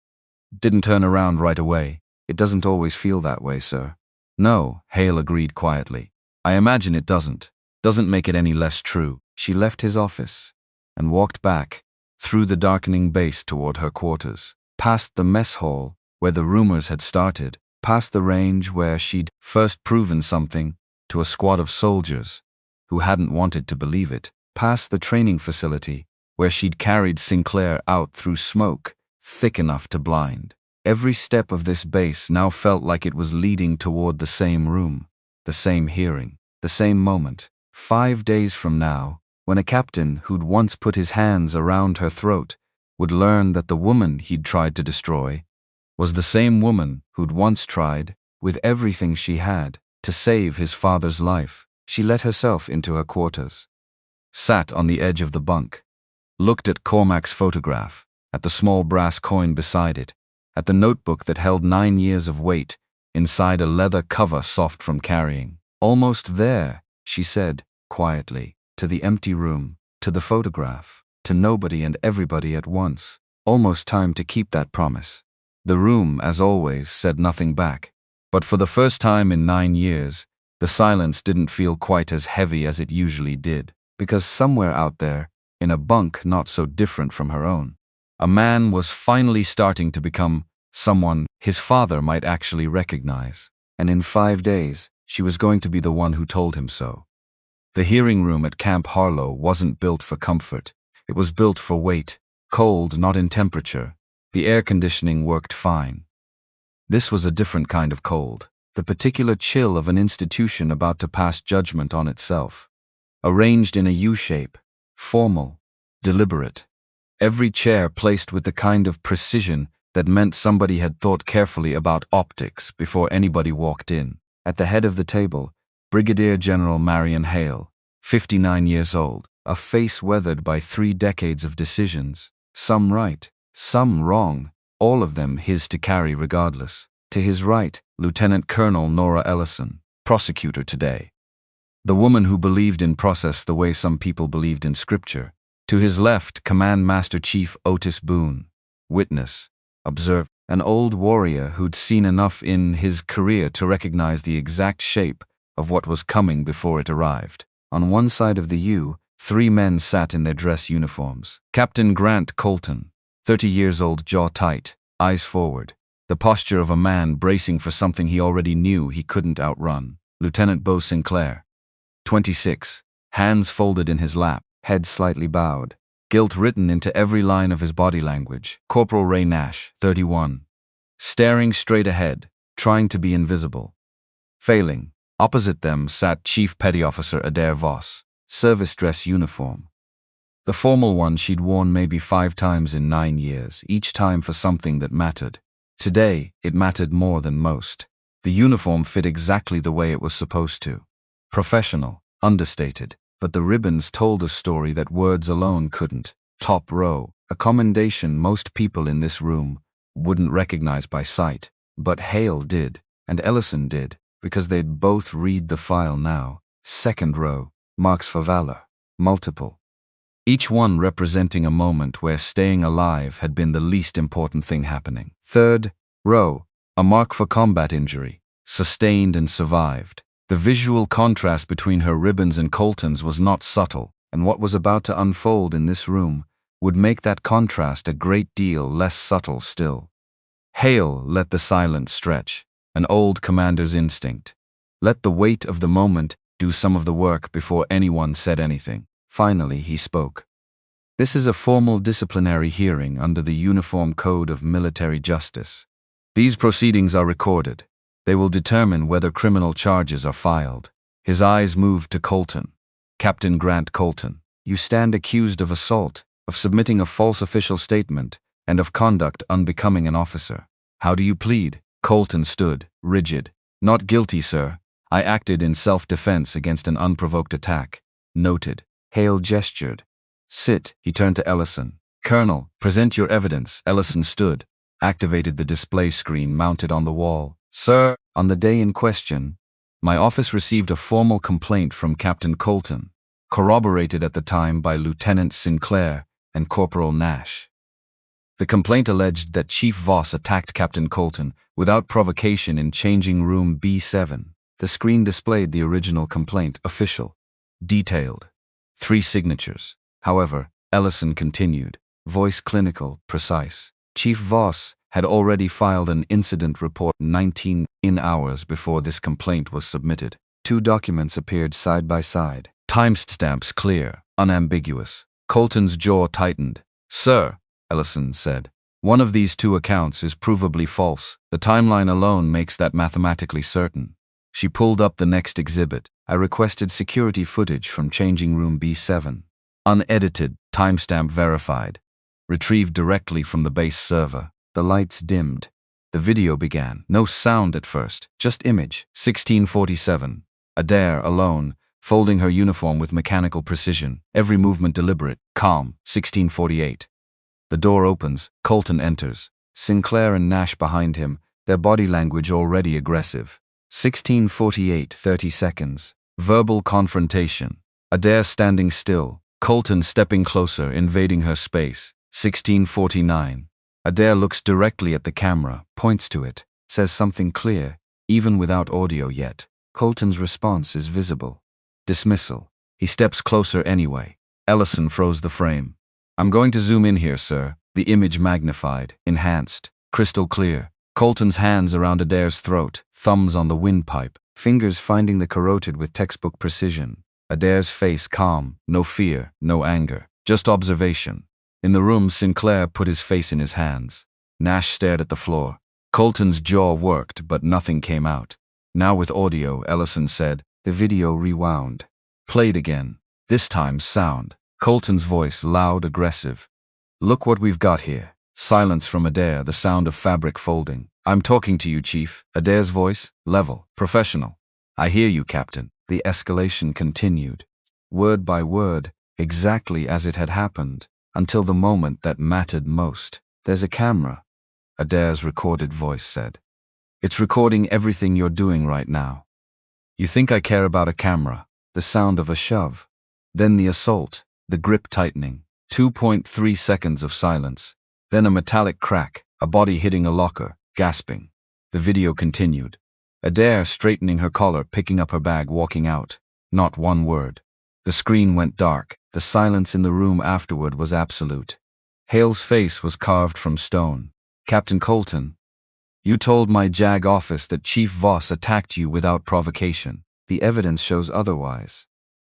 [SPEAKER 1] Didn't turn around right away. It doesn't always feel that way, sir. No, Hale agreed quietly. I imagine it doesn't. Doesn't make it any less true. She left his office and walked back, through the darkening base toward her quarters, past the mess hall where the rumors had started, past the range where she'd first proven something to a squad of soldiers who hadn't wanted to believe it, past the training facility where she'd carried Sinclair out through smoke thick enough to blind. Every step of this base now felt like it was leading toward the same room, the same hearing, the same moment. 5 days from now, when a captain who'd once put his hands around her throat would learn that the woman he'd tried to destroy was the same woman who'd once tried, with everything she had, to save his father's life. She let herself into her quarters, sat on the edge of the bunk, looked at Cormac's photograph, at the small brass coin beside it, at the notebook that held 9 years of weight inside a leather cover soft from carrying. Almost there, she said, quietly, to the empty room, to the photograph, to nobody and everybody at once. Almost time to keep that promise. The room, as always, said nothing back. But for the first time in 9 years, the silence didn't feel quite as heavy as it usually did, because somewhere out there, in a bunk not so different from her own, a man was finally starting to become someone his father might actually recognize. And in 5 days, she was going to be the one who told him so. The hearing room at Camp Harlow wasn't built for comfort. It was built for weight, cold not in temperature. The air conditioning worked fine. This was a different kind of cold, the particular chill of an institution about to pass judgment on itself. Arranged in a U-shape, formal, deliberate. Every chair placed with the kind of precision that meant somebody had thought carefully about optics before anybody walked in. At the head of the table, Brigadier General Marion Hale, 59 years old, a face weathered by 3 decades of decisions, some right, some wrong, all of them his to carry regardless. To his right, Lieutenant Colonel Nora Ellison, prosecutor today. The woman who believed in process the way some people believed in scripture. To his left, Command Master Chief Otis Boone, witness, observer, an old warrior who'd seen enough in his career to recognize the exact shape of what was coming before it arrived. On one side of the U, 3 men sat in their dress uniforms. Captain Grant Colton, 30 years old, jaw tight, eyes forward, the posture of a man bracing for something he already knew he couldn't outrun. Lieutenant Beau Sinclair, 26, hands folded in his lap, head slightly bowed, guilt written into every line of his body language. Corporal Ray Nash, 31, staring straight ahead, trying to be invisible. Failing. Opposite them sat Chief Petty Officer Adair Voss, service dress uniform. The formal one she'd worn maybe 5 times in 9 years, each time for something that mattered. Today, it mattered more than most. The uniform fit exactly the way it was supposed to. Professional, understated, but the ribbons told a story that words alone couldn't. Top row, a commendation most people in this room wouldn't recognize by sight, but Hale did, and Ellison did, because they'd both read the file now. Second row, marks for valor, multiple. Each one representing a moment where staying alive had been the least important thing happening. Third row, a mark for combat injury, sustained and survived. The visual contrast between her ribbons and Colton's was not subtle, and what was about to unfold in this room would make that contrast a great deal less subtle still. Hale let the silence stretch, an old commander's instinct. Let the weight of the moment do some of the work before anyone said anything. Finally, he spoke. This is a formal disciplinary hearing under the Uniform Code of Military Justice. These proceedings are recorded. They will determine whether criminal charges are filed. His eyes moved to Colton. Captain Grant Colton, you stand accused of assault, of submitting a false official statement, and of conduct unbecoming an officer. How do you plead? Colton stood, rigid. Not guilty, sir. I acted in self-defense against an unprovoked attack. Noted. Hale gestured. Sit, he turned to Ellison. Colonel, present your evidence. Ellison stood, activated the display screen mounted on the wall. Sir, on the day in question, my office received a formal complaint from Captain Colton, corroborated at the time by Lieutenant Sinclair and Corporal Nash. The complaint alleged that Chief Voss attacked Captain Colton without provocation in changing room B7. The screen displayed the original complaint, official, detailed, 3 signatures. However, Ellison continued, voice clinical, precise. Chief Voss had already filed an incident report 19 hours before this complaint was submitted. Two documents appeared side by side. Timestamps clear, unambiguous. Colton's jaw tightened. "Sir," Ellison said, "one of these two accounts is provably false. The timeline alone makes that mathematically certain." She pulled up the next exhibit. I requested security footage from changing room B7. Unedited, timestamp verified. Retrieved directly from the base server. The lights dimmed. The video began. No sound at first, just image. 1647. Adair, alone, folding her uniform with mechanical precision. Every movement deliberate, calm. 1648. The door opens. Colton enters. Sinclair and Nash behind him, their body language already aggressive. 1648, 30 seconds. Verbal confrontation. Adair standing still. Colton stepping closer, invading her space. 1649. Adair looks directly at the camera, points to it, says something clear, even without audio yet. Colton's response is visible. Dismissal. He steps closer anyway. Ellison froze the frame. "I'm going to zoom in here, sir." The image magnified, enhanced, crystal clear. Colton's hands around Adair's throat, thumbs on the windpipe, fingers finding the carotid with textbook precision. Adair's face calm, no fear, no anger, just observation. In the room, Sinclair put his face in his hands. Nash stared at the floor. Colton's jaw worked, but nothing came out. Now with audio, Ellison said, the video rewound. Played again. This time sound. Colton's voice, loud, aggressive. "Look what we've got here." Silence from Adair, the sound of fabric folding. "I'm talking to you, Chief." Adair's voice, level, professional. "I hear you, Captain." The escalation continued. Word by word, exactly as it had happened. Until the moment that mattered most. "There's a camera," Adair's recorded voice said. "It's recording everything you're doing right now." "You think I care about a camera?" The sound of a shove. Then the assault, the grip tightening. 2.3 seconds of silence. Then a metallic crack, a body hitting a locker, gasping. The video continued. Adair straightening her collar, picking up her bag, walking out. Not one word. The screen went dark. The silence in the room afterward was absolute. Hale's face was carved from stone. "Captain Colton, you told my JAG office that Chief Voss attacked you without provocation. The evidence shows otherwise."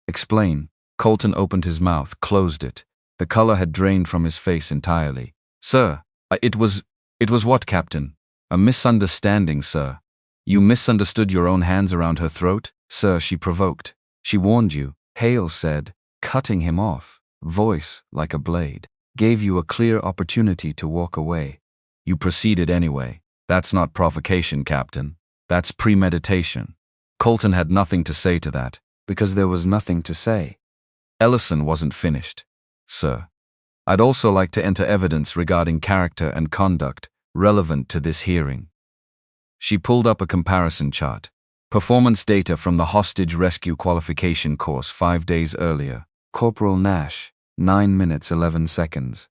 [SPEAKER 1] "Explain." Colton opened his mouth, closed it. The color had drained from his face entirely. "Sir, it was what, Captain?" "A misunderstanding, sir." "You misunderstood your own hands around her throat?" "Sir, she provoked. She warned you," Hale said, cutting him off, voice like a blade. "Gave you a clear opportunity to walk away. You proceeded anyway. That's not provocation, Captain. That's premeditation." Colton had nothing to say to that, because there was nothing to say. Ellison wasn't finished. "Sir, I'd also like to enter evidence regarding character and conduct relevant to this hearing." She pulled up a comparison chart. Performance data from the hostage rescue qualification course 5 days earlier. Corporal Nash, 9 minutes 11 seconds.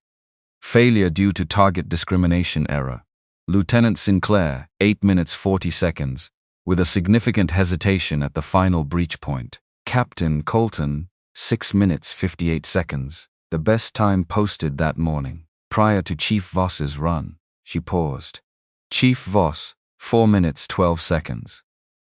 [SPEAKER 1] Failure due to target discrimination error. Lieutenant Sinclair, 8 minutes 40 seconds, with a significant hesitation at the final breach point. Captain Colton, 6 minutes 58 seconds. The best time posted that morning, prior to Chief Voss's run. She paused. Chief Voss, 4 minutes 12 seconds.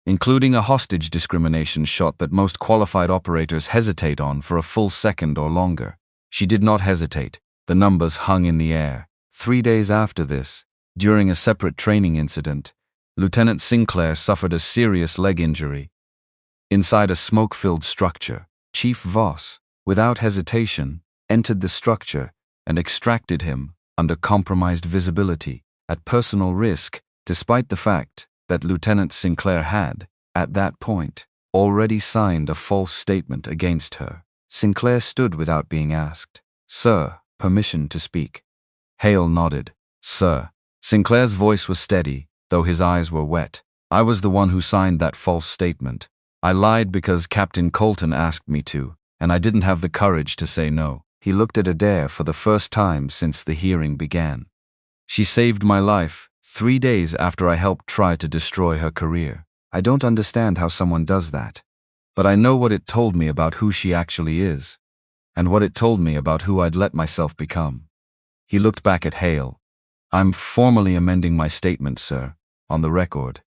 [SPEAKER 1] Including a hostage discrimination shot that most qualified operators hesitate on for a full second or longer. She did not hesitate. The numbers hung in the air. 3 days after this, during a separate training incident, Lieutenant Sinclair suffered a serious leg injury. Inside a smoke-filled structure, Chief Voss, without hesitation, entered the structure and extracted him under compromised visibility, at personal risk, despite the fact that Lieutenant Sinclair had, at that point, already signed a false statement against her. Sinclair stood without being asked. "Sir, permission to speak." Hale nodded. "Sir." Sinclair's voice was steady, though his eyes were wet. "I was the one who signed that false statement. I lied because Captain Colton asked me to, and I didn't have the courage to say no." He looked at Adair for the first time since the hearing began. "She saved my life 3 days after I helped try to destroy her career. I don't understand how someone does that. But I know what it told me about who she actually is, and what it told me about who I'd let myself become." He looked back at Hale. I'm formally amending my statement, sir, on the record.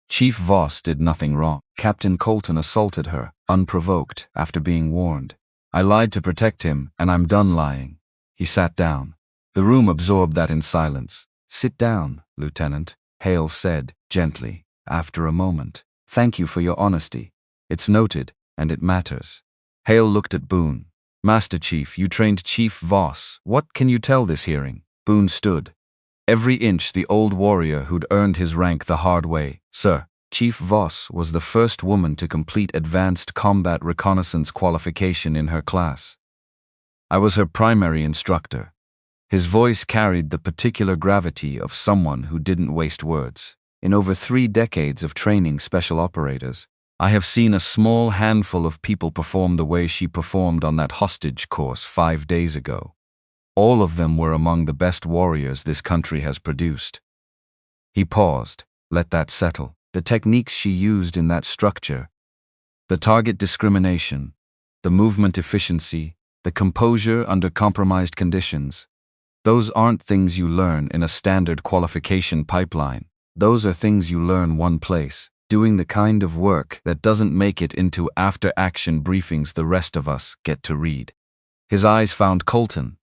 [SPEAKER 1] Chief Voss did nothing wrong. Captain Colton assaulted her, unprovoked, after being warned. I lied to protect him, and I'm done lying. He sat down. The room absorbed that in silence. Sit down, Lieutenant, Hale said, gently, after a moment. Thank you for your honesty. It's noted, and it matters. Hale looked at Boone. Master Chief, you trained Chief Voss. What can you tell this hearing? Boone stood. Every inch the old warrior who'd earned his rank the hard way. Sir, Chief Voss was the first woman to complete advanced combat reconnaissance qualification in her class. I was her primary instructor. His voice carried the particular gravity of someone who didn't waste words. In over 3 decades of training special operators, I have seen a small handful of people perform the way she performed on that hostage course 5 days ago. All of them were among the best warriors this country has produced. He paused. Let that settle. The techniques she used in that structure, the target discrimination, the movement efficiency, the composure under compromised conditions, those aren't things you learn in a standard qualification pipeline. Those are things you learn one place, doing the kind of work that doesn't make it into after-action briefings the rest of us get to read. His eyes found Colton.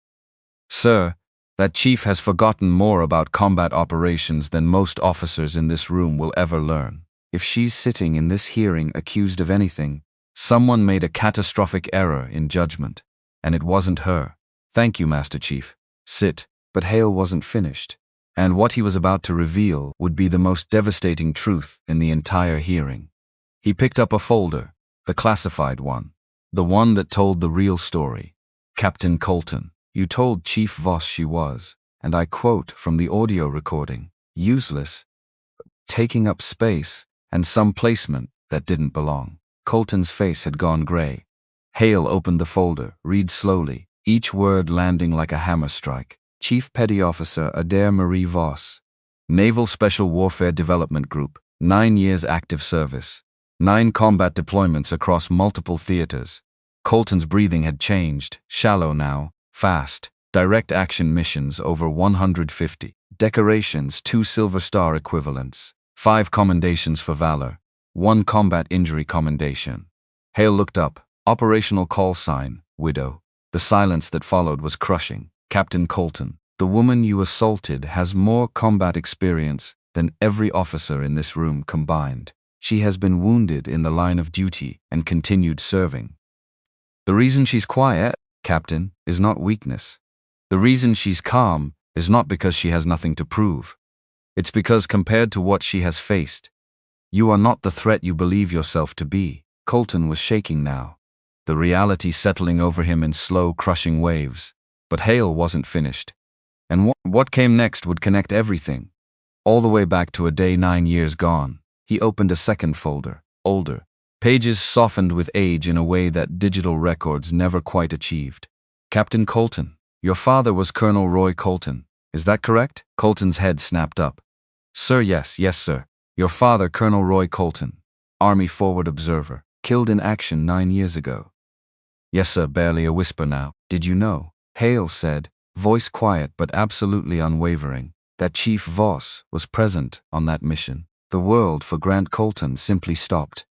[SPEAKER 1] Sir, that chief has forgotten more about combat operations than most officers in this room will ever learn. If she's sitting in this hearing accused of anything, someone made a catastrophic error in judgment, and it wasn't her. Thank you, Master Chief. Sit. But Hale wasn't finished, and what he was about to reveal would be the most devastating truth in the entire hearing. He picked up a folder, the classified one, the one that told the real story. Captain Colton. You told Chief Voss she was, and I quote from the audio recording, useless, taking up space, and some placement that didn't belong. Colton's face had gone gray. Hale opened the folder, read slowly, each word landing like a hammer strike. Chief Petty Officer Adair Marie Voss. Naval Special Warfare Development Group, 9 years active service. 9 combat deployments across multiple theaters. Colton's breathing had changed, shallow now. Fast, direct action missions over 150. Decorations, 2 Silver Star equivalents. 5 commendations for valor. 1 combat injury commendation. Hale looked up. Operational call sign, widow. The silence that followed was crushing. Captain Colton, the woman you assaulted has more combat experience than every officer in this room combined. She has been wounded in the line of duty and continued serving. The reason she's quiet, Captain, is not weakness. The reason she's calm is not because she has nothing to prove. It's because compared to what she has faced, you are not the threat you believe yourself to be. Colton was shaking now, the reality settling over him in slow, crushing waves. But Hale wasn't finished. And what came next would connect everything, all the way back to a day 9 years gone. He opened a second folder, older. Pages softened with age in a way that digital records never quite achieved. Captain Colton, your father was Colonel Roy Colton. Is that correct? Colton's head snapped up. Sir, yes, sir. Your father, Colonel Roy Colton, Army Forward Observer, killed in action 9 years ago. Yes, sir, barely a whisper now. Did you know? Hale said, voice quiet but absolutely unwavering, that Chief Voss was present on that mission. The world for Grant Colton simply stopped.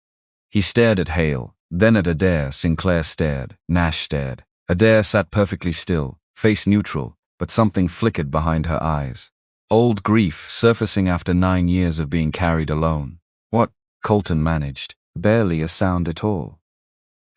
[SPEAKER 1] He stared at Hale, then at Adair. Sinclair stared, Nash stared. Adair sat perfectly still, face neutral, but something flickered behind her eyes. Old grief surfacing after 9 years of being carried alone. What? Colton managed. Barely a sound at all.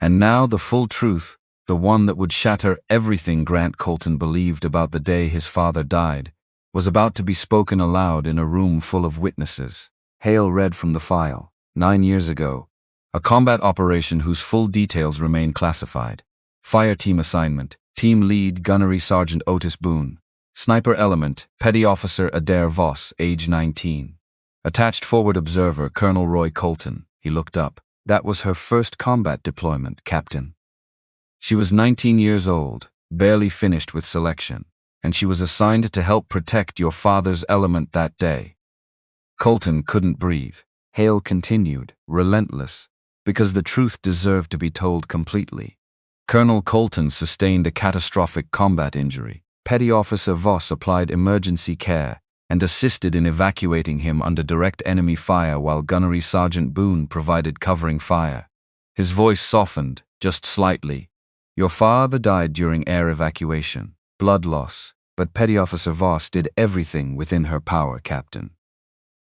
[SPEAKER 1] And now the full truth, the one that would shatter everything Grant Colton believed about the day his father died, was about to be spoken aloud in a room full of witnesses. Hale read from the file. 9 years ago. A combat operation whose full details remain classified. Fire team assignment, team lead Gunnery Sergeant Otis Boone. Sniper element, Petty Officer Adair Voss, age 19. Attached forward observer, Colonel Roy Colton. He looked up. That was her first combat deployment, Captain. She was 19 years old, barely finished with selection, and she was assigned to help protect your father's element that day. Colton couldn't breathe. Hale continued, relentless, because the truth deserved to be told completely. Colonel Colton sustained a catastrophic combat injury. Petty Officer Voss applied emergency care and assisted in evacuating him under direct enemy fire while Gunnery Sergeant Boone provided covering fire. His voice softened, just slightly. Your father died during air evacuation. Blood loss. But Petty Officer Voss did everything within her power, Captain.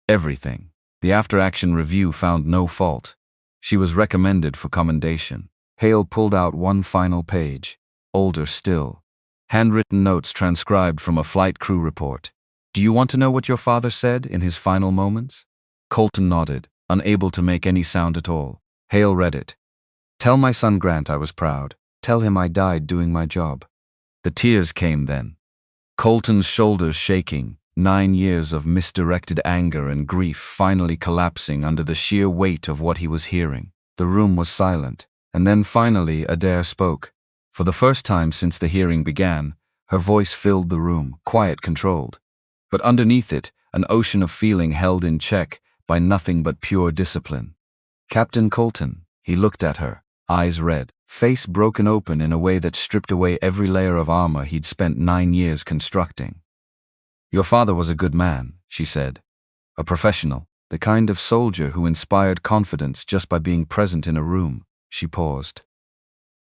[SPEAKER 1] Everything. The after-action review found no fault. She was recommended for commendation. Hale pulled out one final page. Older still. Handwritten notes transcribed from a flight crew report. Do you want to know what your father said in his final moments? Colton nodded, unable to make any sound at all. Hale read it. Tell my son Grant I was proud. Tell him I died doing my job. The tears came then. Colton's shoulders shaking, 9 years of misdirected anger and grief finally collapsing under the sheer weight of what he was hearing. The room was silent, and then finally Adair spoke. For the first time since the hearing began, her voice filled the room, quiet, controlled. But underneath it, an ocean of feeling held in check by nothing but pure discipline. Captain Colton, he looked at her, eyes red, face broken open in a way that stripped away every layer of armor he'd spent 9 years constructing. Your father was a good man, she said. A professional, the kind of soldier who inspired confidence just by being present in a room. She paused.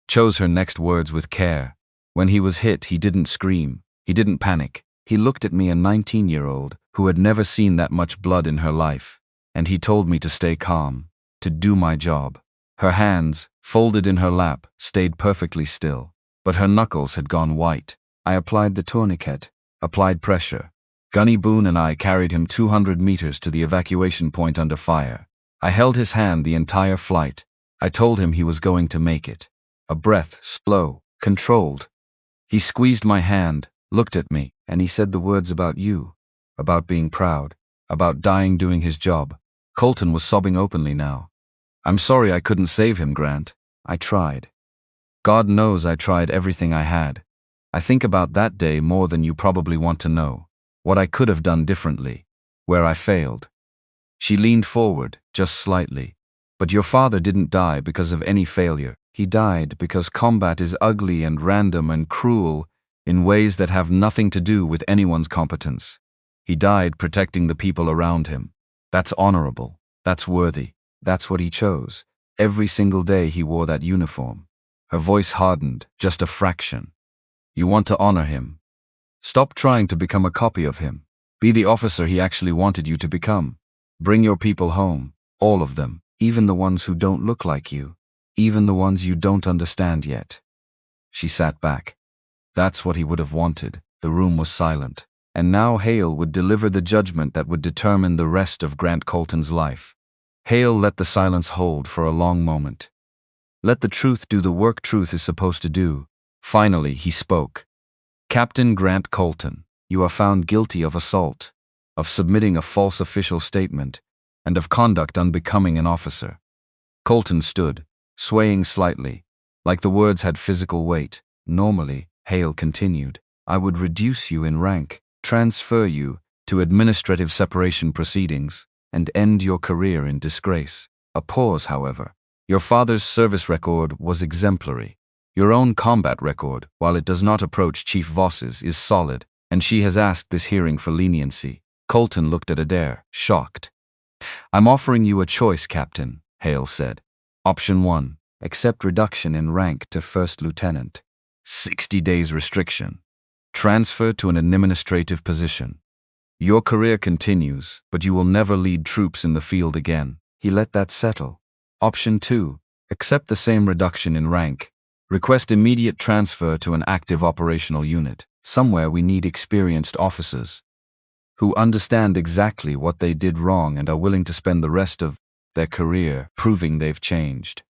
[SPEAKER 1] Chose her next words with care. When he was hit, he didn't scream. He didn't panic. He looked at me, a 19-year-old, who had never seen that much blood in her life, and he told me to stay calm, to do my job. Her hands, folded in her lap, stayed perfectly still, but her knuckles had gone white. I applied the tourniquet, applied pressure. Gunny Boone and I carried him 200 meters to the evacuation point under fire. I held his hand the entire flight. I told him he was going to make it. A breath, slow, controlled. He squeezed my hand, looked at me, and he said the words about you, about being proud, about dying doing his job. Colton was sobbing openly now. I'm sorry I couldn't save him, Grant. I tried. God knows I tried everything I had. I think about that day more than you probably want to know. What I could have done differently. Where I failed. She leaned forward, just slightly. But your father didn't die because of any failure. He died because combat is ugly and random and cruel in ways that have nothing to do with anyone's competence. He died protecting the people around him. That's honorable. That's worthy. That's what he chose. Every single day he wore that uniform. Her voice hardened, just a fraction. You want to honor him. Stop trying to become a copy of him. Be the officer he actually wanted you to become. Bring your people home. All of them. Even the ones who don't look like you. Even the ones you don't understand yet. She sat back. That's what he would have wanted. The room was silent. And now Hale would deliver the judgment that would determine the rest of Grant Colton's life. Hale let the silence hold for a long moment. Let the truth do the work truth is supposed to do. Finally, he spoke. Captain Grant Colton, you are found guilty of assault, of submitting a false official statement, and of conduct unbecoming an officer. Colton stood, swaying slightly, like the words had physical weight. Normally, Hale continued, I would reduce you in rank, transfer you to administrative separation proceedings, and end your career in disgrace. A pause, however. Your father's service record was exemplary. Your own combat record, while it does not approach Chief Voss's, is solid, and she has asked this hearing for leniency. Colton looked at Adair, shocked. I'm offering you a choice, Captain, Hale said. Option 1, accept reduction in rank to first lieutenant. 60 days restriction. Transfer to an administrative position. Your career continues, but you will never lead troops in the field again. He let that settle. Option 2, accept the same reduction in rank. Request immediate transfer to an active operational unit. Somewhere we need experienced officers who understand exactly what they did wrong and are willing to spend the rest of their career proving they've changed.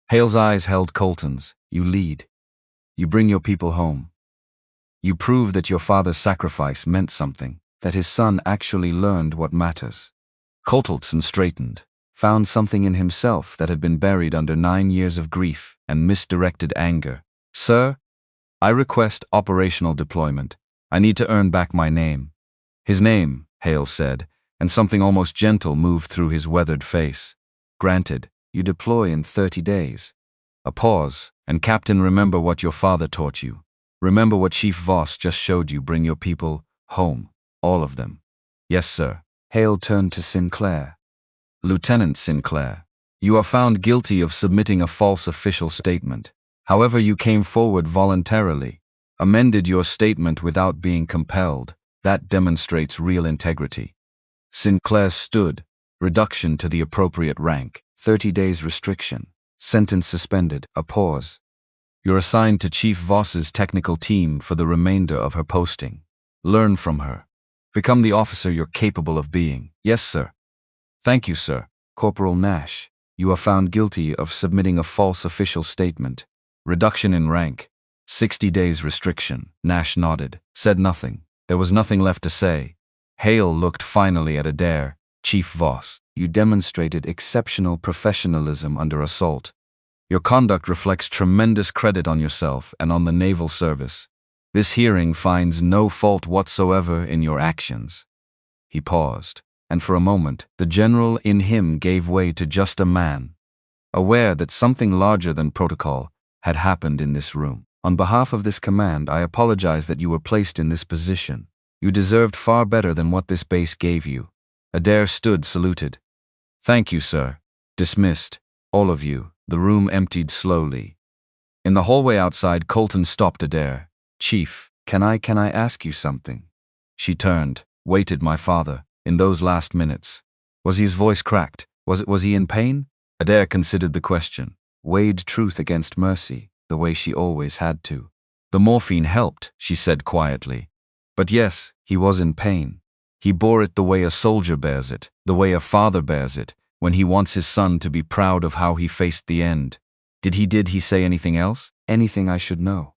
[SPEAKER 1] Hale's eyes held Colton's. You lead. You bring your people home. You prove that your father's sacrifice meant something, that his son actually learned what matters. Colton straightened, found something in himself that had been buried under 9 years of grief and misdirected anger. Sir, I request operational deployment. I need to earn back my name. His name, Hale said, and something almost gentle moved through his weathered face. Granted, you deploy in 30 days. A pause, and Captain, remember what your father taught you. Remember what Chief Voss just showed you. Bring your people home. All of them. Yes, sir. Hale turned to Sinclair. Lieutenant Sinclair, you are found guilty of submitting a false official statement. However, you came forward voluntarily, amended your statement without being compelled. That demonstrates real integrity. Sinclair stood. Reduction to the appropriate rank. 30 days restriction. Sentence suspended. A pause. You're assigned to Chief Voss's technical team for the remainder of her posting. Learn from her. Become the officer you're capable of being. Yes, sir. Thank you, sir. Corporal Nash, you are found guilty of submitting a false official statement. Reduction in rank. 60 days restriction. Nash nodded, said nothing. There was nothing left to say. Hale looked finally at Adair. Chief Voss, you demonstrated exceptional professionalism under assault. Your conduct reflects tremendous credit on yourself and on the naval service. This hearing finds no fault whatsoever in your actions. He paused, and for a moment, the general in him gave way to just a man, aware that something larger than protocol had happened in this room. On behalf of this command, I apologize that you were placed in this position. You deserved far better than what this base gave you. Adair stood, saluted. Thank you, sir. Dismissed. All of you. The room emptied slowly. In the hallway outside, Colton stopped Adair. Chief, can I ask you something? She turned, waited my father, in those last minutes. Was his voice cracked? Was he in pain? Adair considered the question. Weighed truth against mercy, the way she always had to. The morphine helped, she said quietly. But yes, he was in pain. He bore it the way a soldier bears it, the way a father bears it, when he wants his son to be proud of how he faced the end. Did he say anything else? Anything I should know?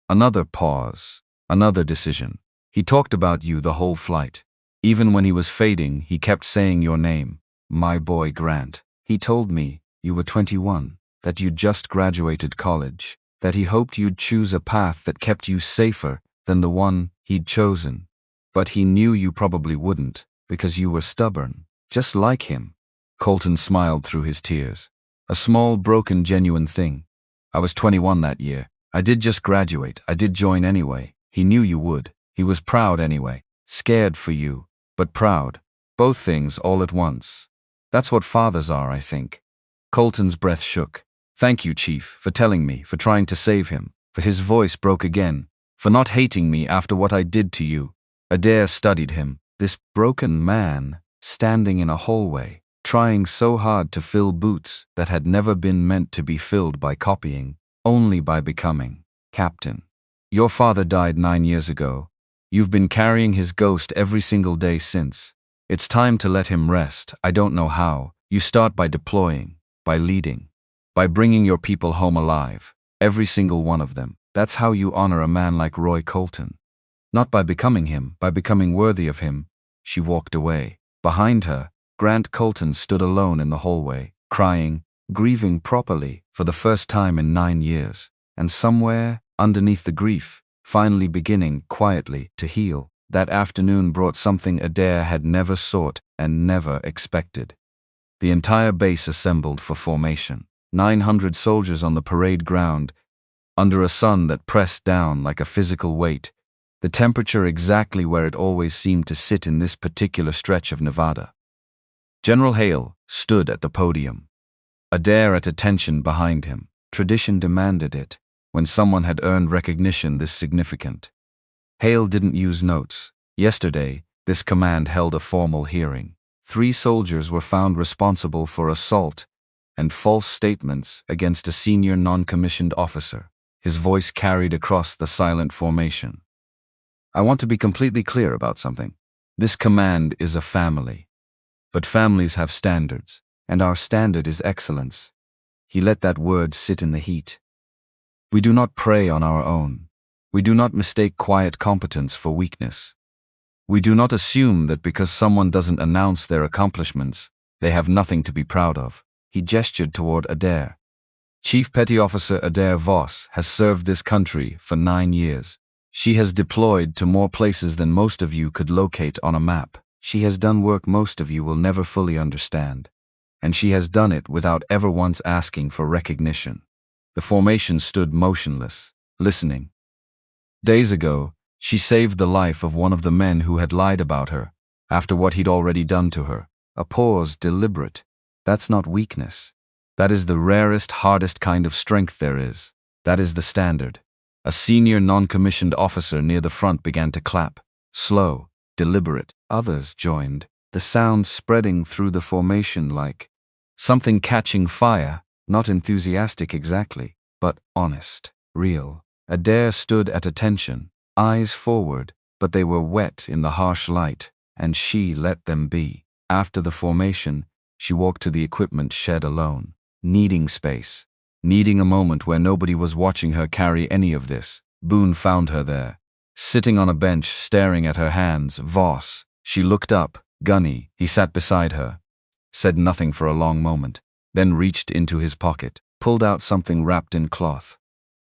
[SPEAKER 1] Another pause. Another decision. He talked about you the whole flight. Even when he was fading, he kept saying your name. My boy Grant. He told me you were 21, that you'd just graduated college, that he hoped you'd choose a path that kept you safer than the one he'd chosen. But he knew you probably wouldn't, because you were stubborn, just like him. Colton smiled through his tears. A small, broken, genuine thing. I was 21 that year. I did just graduate. I did join anyway. He knew you would. He was proud anyway. Scared for you, but proud. Both things all at once. That's what fathers are, I think. Colton's breath shook. Thank you, Chief, for telling me, for trying to save him, for his voice broke again, for not hating me after what I did to you. Adair studied him, this broken man, standing in a hallway, trying so hard to fill boots that had never been meant to be filled by copying, only by becoming. Captain, your father died 9 years ago. You've been carrying his ghost every single day since. It's time to let him rest. I don't know how. You start by deploying, by leading, by bringing your people home alive, every single one of them. That's how you honor a man like Roy Colton. Not by becoming him, by becoming worthy of him. She walked away. Behind her, Grant Colton stood alone in the hallway, crying, grieving properly for the first time in 9 years, and somewhere, underneath the grief, finally beginning quietly to heal, that afternoon brought something Adair had never sought and never expected. The entire base assembled for formation. 900 soldiers on the parade ground, under a sun that pressed down like a physical weight, the temperature exactly where it always seemed to sit in this particular stretch of Nevada. General Hale stood at the podium, Adair at attention behind him. Tradition demanded it, when someone had earned recognition this significant. Hale didn't use notes. Yesterday, this command held a formal hearing. 3 soldiers were found responsible for assault and false statements against a senior non-commissioned officer. His voice carried across the silent formation. I want to be completely clear about something. This command is a family. But families have standards, and our standard is excellence. He let that word sit in the heat. We do not prey on our own. We do not mistake quiet competence for weakness. We do not assume that because someone doesn't announce their accomplishments, they have nothing to be proud of. He gestured toward Adair. Chief Petty Officer Adair Voss has served this country for 9 years. She has deployed to more places than most of you could locate on a map. She has done work most of you will never fully understand. And she has done it without ever once asking for recognition. The formation stood motionless, listening. Days ago, she saved the life of one of the men who had lied about her, after what he'd already done to her. A pause, deliberate. That's not weakness. That is the rarest, hardest kind of strength there is. That is the standard. A senior non-commissioned officer near the front began to clap. Slow, deliberate. Others joined, the sound spreading through the formation like something catching fire, not enthusiastic exactly, but honest, real. Adair stood at attention, eyes forward, but they were wet in the harsh light, and she let them be. After the formation, she walked to the equipment shed alone, needing space, needing a moment where nobody was watching her carry any of this. Boone found her there, sitting on a bench staring at her hands. Voss. She looked up. Gunny. He sat beside her, said nothing for a long moment, then reached into his pocket, pulled out something wrapped in cloth.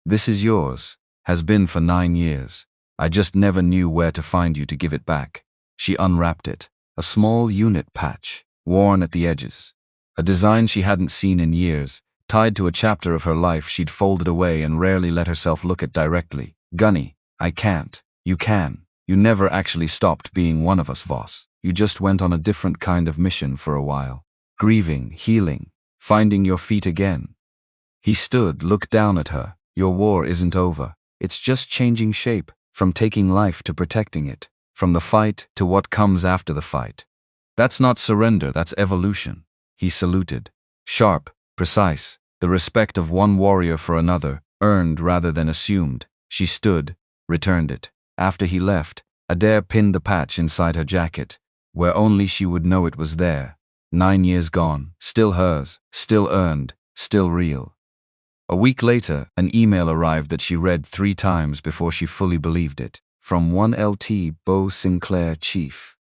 [SPEAKER 1] This is yours. Has been for 9 years. I just never knew where to find you to give it back. She unwrapped it. A small unit patch, worn at the edges. A design she hadn't seen in years, tied to a chapter of her life she'd folded away and rarely let herself look at directly. Gunny, I can't. You can. You never actually stopped being one of us, Voss. You just went on a different kind of mission for a while. Grieving, healing, finding your feet again. He stood, looked down at her. Your war isn't over. It's just changing shape, from taking life to protecting it, from the fight to what comes after the fight. That's not surrender, that's evolution. He saluted. Sharp, precise, the respect of one warrior for another, earned rather than assumed. She stood, returned it. After he left, Adair pinned the patch inside her jacket, where only she would know it was there. 9 years gone, still hers, still earned, still real. A week later, an email arrived that she read 3 times before she fully believed it. From 1LT Bo Sinclair, Chief.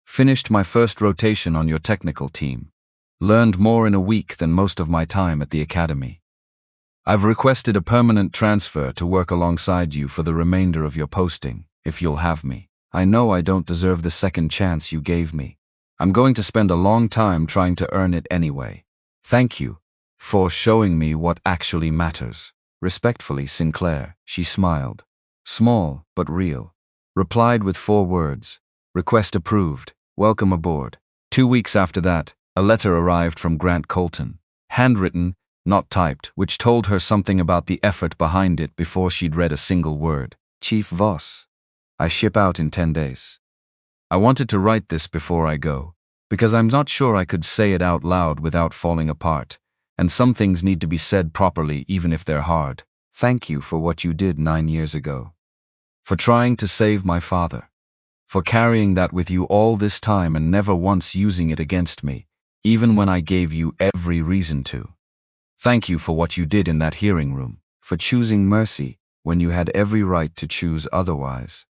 [SPEAKER 1] Finished my first rotation on your technical team. Learned more in a week than most of my time at the academy. I've requested a permanent transfer to work alongside you for the remainder of your posting, if you'll have me. I know I don't deserve the second chance you gave me. I'm going to spend a long time trying to earn it anyway. Thank you for showing me what actually matters. Respectfully, Sinclair. She smiled. Small, but real. Replied with 4 words. Request approved. Welcome aboard. 2 weeks after that, a letter arrived from Grant Colton. Handwritten, not typed, which told her something about the effort behind it before she'd read a single word. Chief Voss. I ship out in 10 days. I wanted to write this before I go, because I'm not sure I could say it out loud without falling apart, and some things need to be said properly even if they're hard. Thank you for what you did 9 years ago. For trying to save my father. For carrying that with you all this time and never once using it against me, even when I gave you every reason to. Thank you for what you did in that hearing room, for choosing mercy when you had every right to choose otherwise.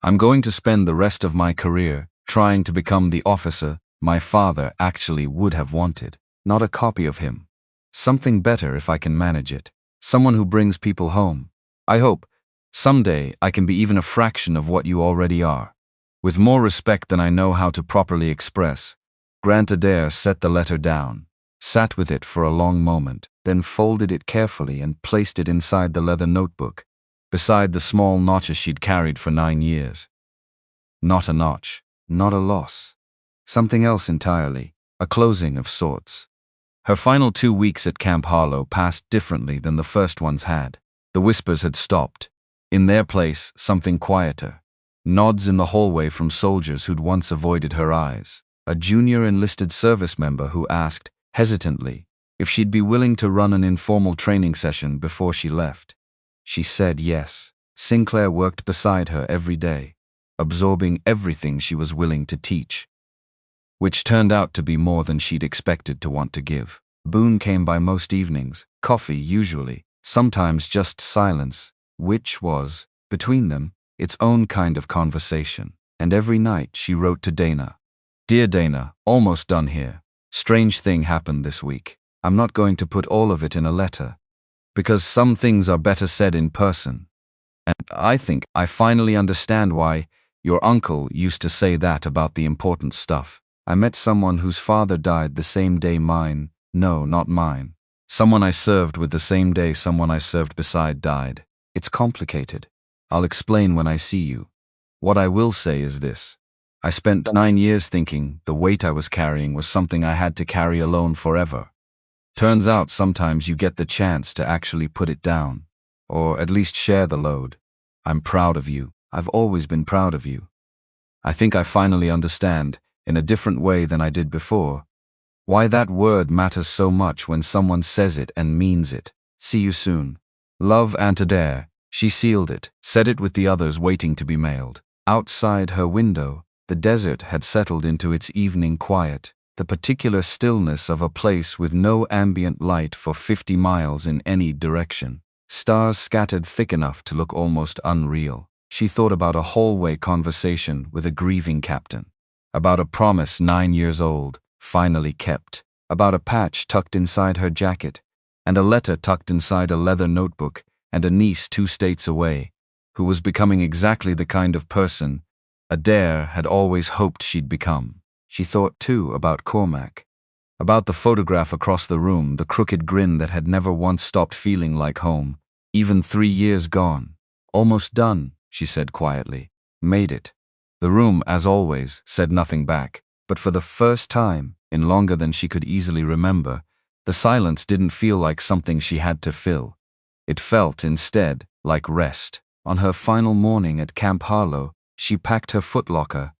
[SPEAKER 1] I'm going to spend the rest of my career trying to become the officer my father actually would have wanted, not a copy of him. Something better if I can manage it. Someone who brings people home. I hope, someday, I can be even a fraction of what you already are. With more respect than I know how to properly express, Grant Adair set the letter down, sat with it for a long moment, then folded it carefully and placed it inside the leather notebook, beside the small notches she'd carried for 9 years. Not a notch, not a loss. Something else entirely, a closing of sorts. Her final 2 weeks at Camp Harlow passed differently than the first ones had. The whispers had stopped. In their place, something quieter. Nods in the hallway from soldiers who'd once avoided her eyes. A junior enlisted service member who asked, hesitantly, if she'd be willing to run an informal training session before she left. She said yes. Sinclair worked beside her every day, absorbing everything she was willing to teach, which turned out to be more than she'd expected to want to give. Boone came by most evenings, coffee usually, sometimes just silence, which was, between them, its own kind of conversation. And every night she wrote to Dana. Dear Dana, almost done here. Strange thing happened this week. I'm not going to put all of it in a letter, because some things are better said in person. And I think I finally understand why your uncle used to say that about the important stuff. I met someone whose father died the same day mine, no, not mine. Someone I served with the same day someone I served beside died. It's complicated. I'll explain when I see you. What I will say is this. I spent 9 years thinking the weight I was carrying was something I had to carry alone forever. Turns out sometimes you get the chance to actually put it down, or at least share the load. I'm proud of you. I've always been proud of you. I think I finally understand, in a different way than I did before, why that word matters so much when someone says it and means it. See you soon. Love, Aunt Adair. She sealed it, said it with the others waiting to be mailed. Outside her window, the desert had settled into its evening quiet, the particular stillness of a place with no ambient light for 50 miles in any direction. Stars scattered thick enough to look almost unreal. She thought about a hallway conversation with a grieving captain, about a promise 9 years old, finally kept, about a patch tucked inside her jacket, and a letter tucked inside a leather notebook, and a niece 2 states away, who was becoming exactly the kind of person Adair had always hoped she'd become. She thought, too, about Cormac, about the photograph across the room, the crooked grin that had never once stopped feeling like home, even 3 years gone. Almost done, she said quietly. Made it. The room, as always, said nothing back, but for the first time, in longer than she could easily remember, the silence didn't feel like something she had to fill. It felt, instead, like rest. On her final morning at Camp Harlow, she packed her footlocker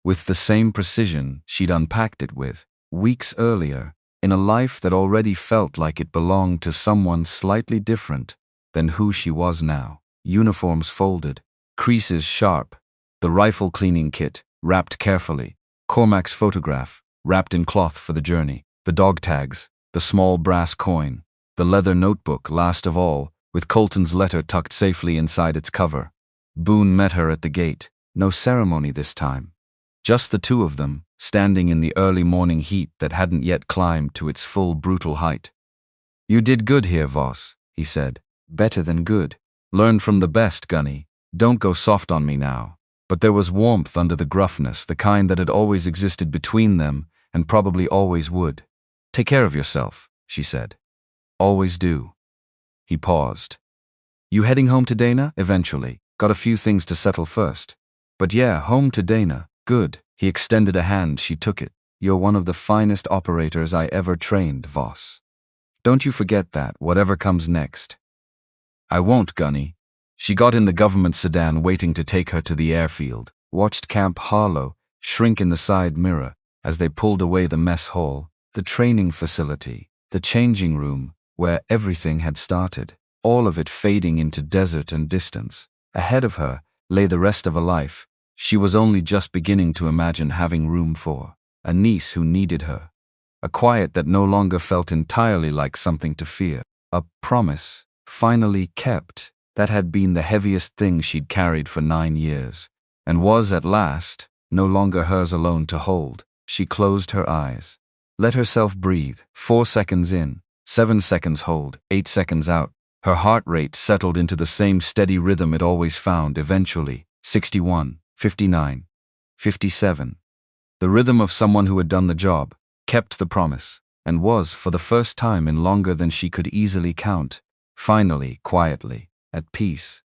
[SPEAKER 1] with the same precision she'd unpacked it with, weeks earlier, in a life that already felt like it belonged to someone slightly different than who she was now. Uniforms folded, creases sharp, the rifle cleaning kit wrapped carefully, Cormac's photograph wrapped in cloth for the journey, the dog tags, the small brass coin, the leather notebook last of all, with Colton's letter tucked safely inside its cover. Boone met her at the gate. No ceremony this time. Just the 2 of them, standing in the early morning heat that hadn't yet climbed to its full brutal height. You did good here, Voss, he said. Better than good. Learn from the best, Gunny. Don't go soft on me now. But there was warmth under the gruffness, the kind that had always existed between them and probably always would. Take care of yourself, she said. Always do. He paused. You heading home to Dana? Eventually. Got a few things to settle first. But yeah, home to Dana. Good. He extended a hand. She took it. You're one of the finest operators I ever trained, Voss. Don't you forget that, whatever comes next. I won't, Gunny. She got in the government sedan waiting to take her to the airfield, watched Camp Harlow shrink in the side mirror as they pulled away the mess hall, the training facility, the changing room, where everything had started, all of it fading into desert and distance. Ahead of her lay the rest of a life she was only just beginning to imagine having room for, a niece who needed her, a quiet that no longer felt entirely like something to fear, a promise, finally kept, that had been the heaviest thing she'd carried for 9 years, and was at last no longer hers alone to hold. She closed her eyes, let herself breathe. 4 seconds in, 7 seconds hold, 8 seconds out. Her heart rate settled into the same steady rhythm it always found. Eventually, 61, 59, 57. The rhythm of someone who had done the job, kept the promise, and was, for the first time in longer than she could easily count, finally, quietly, at peace.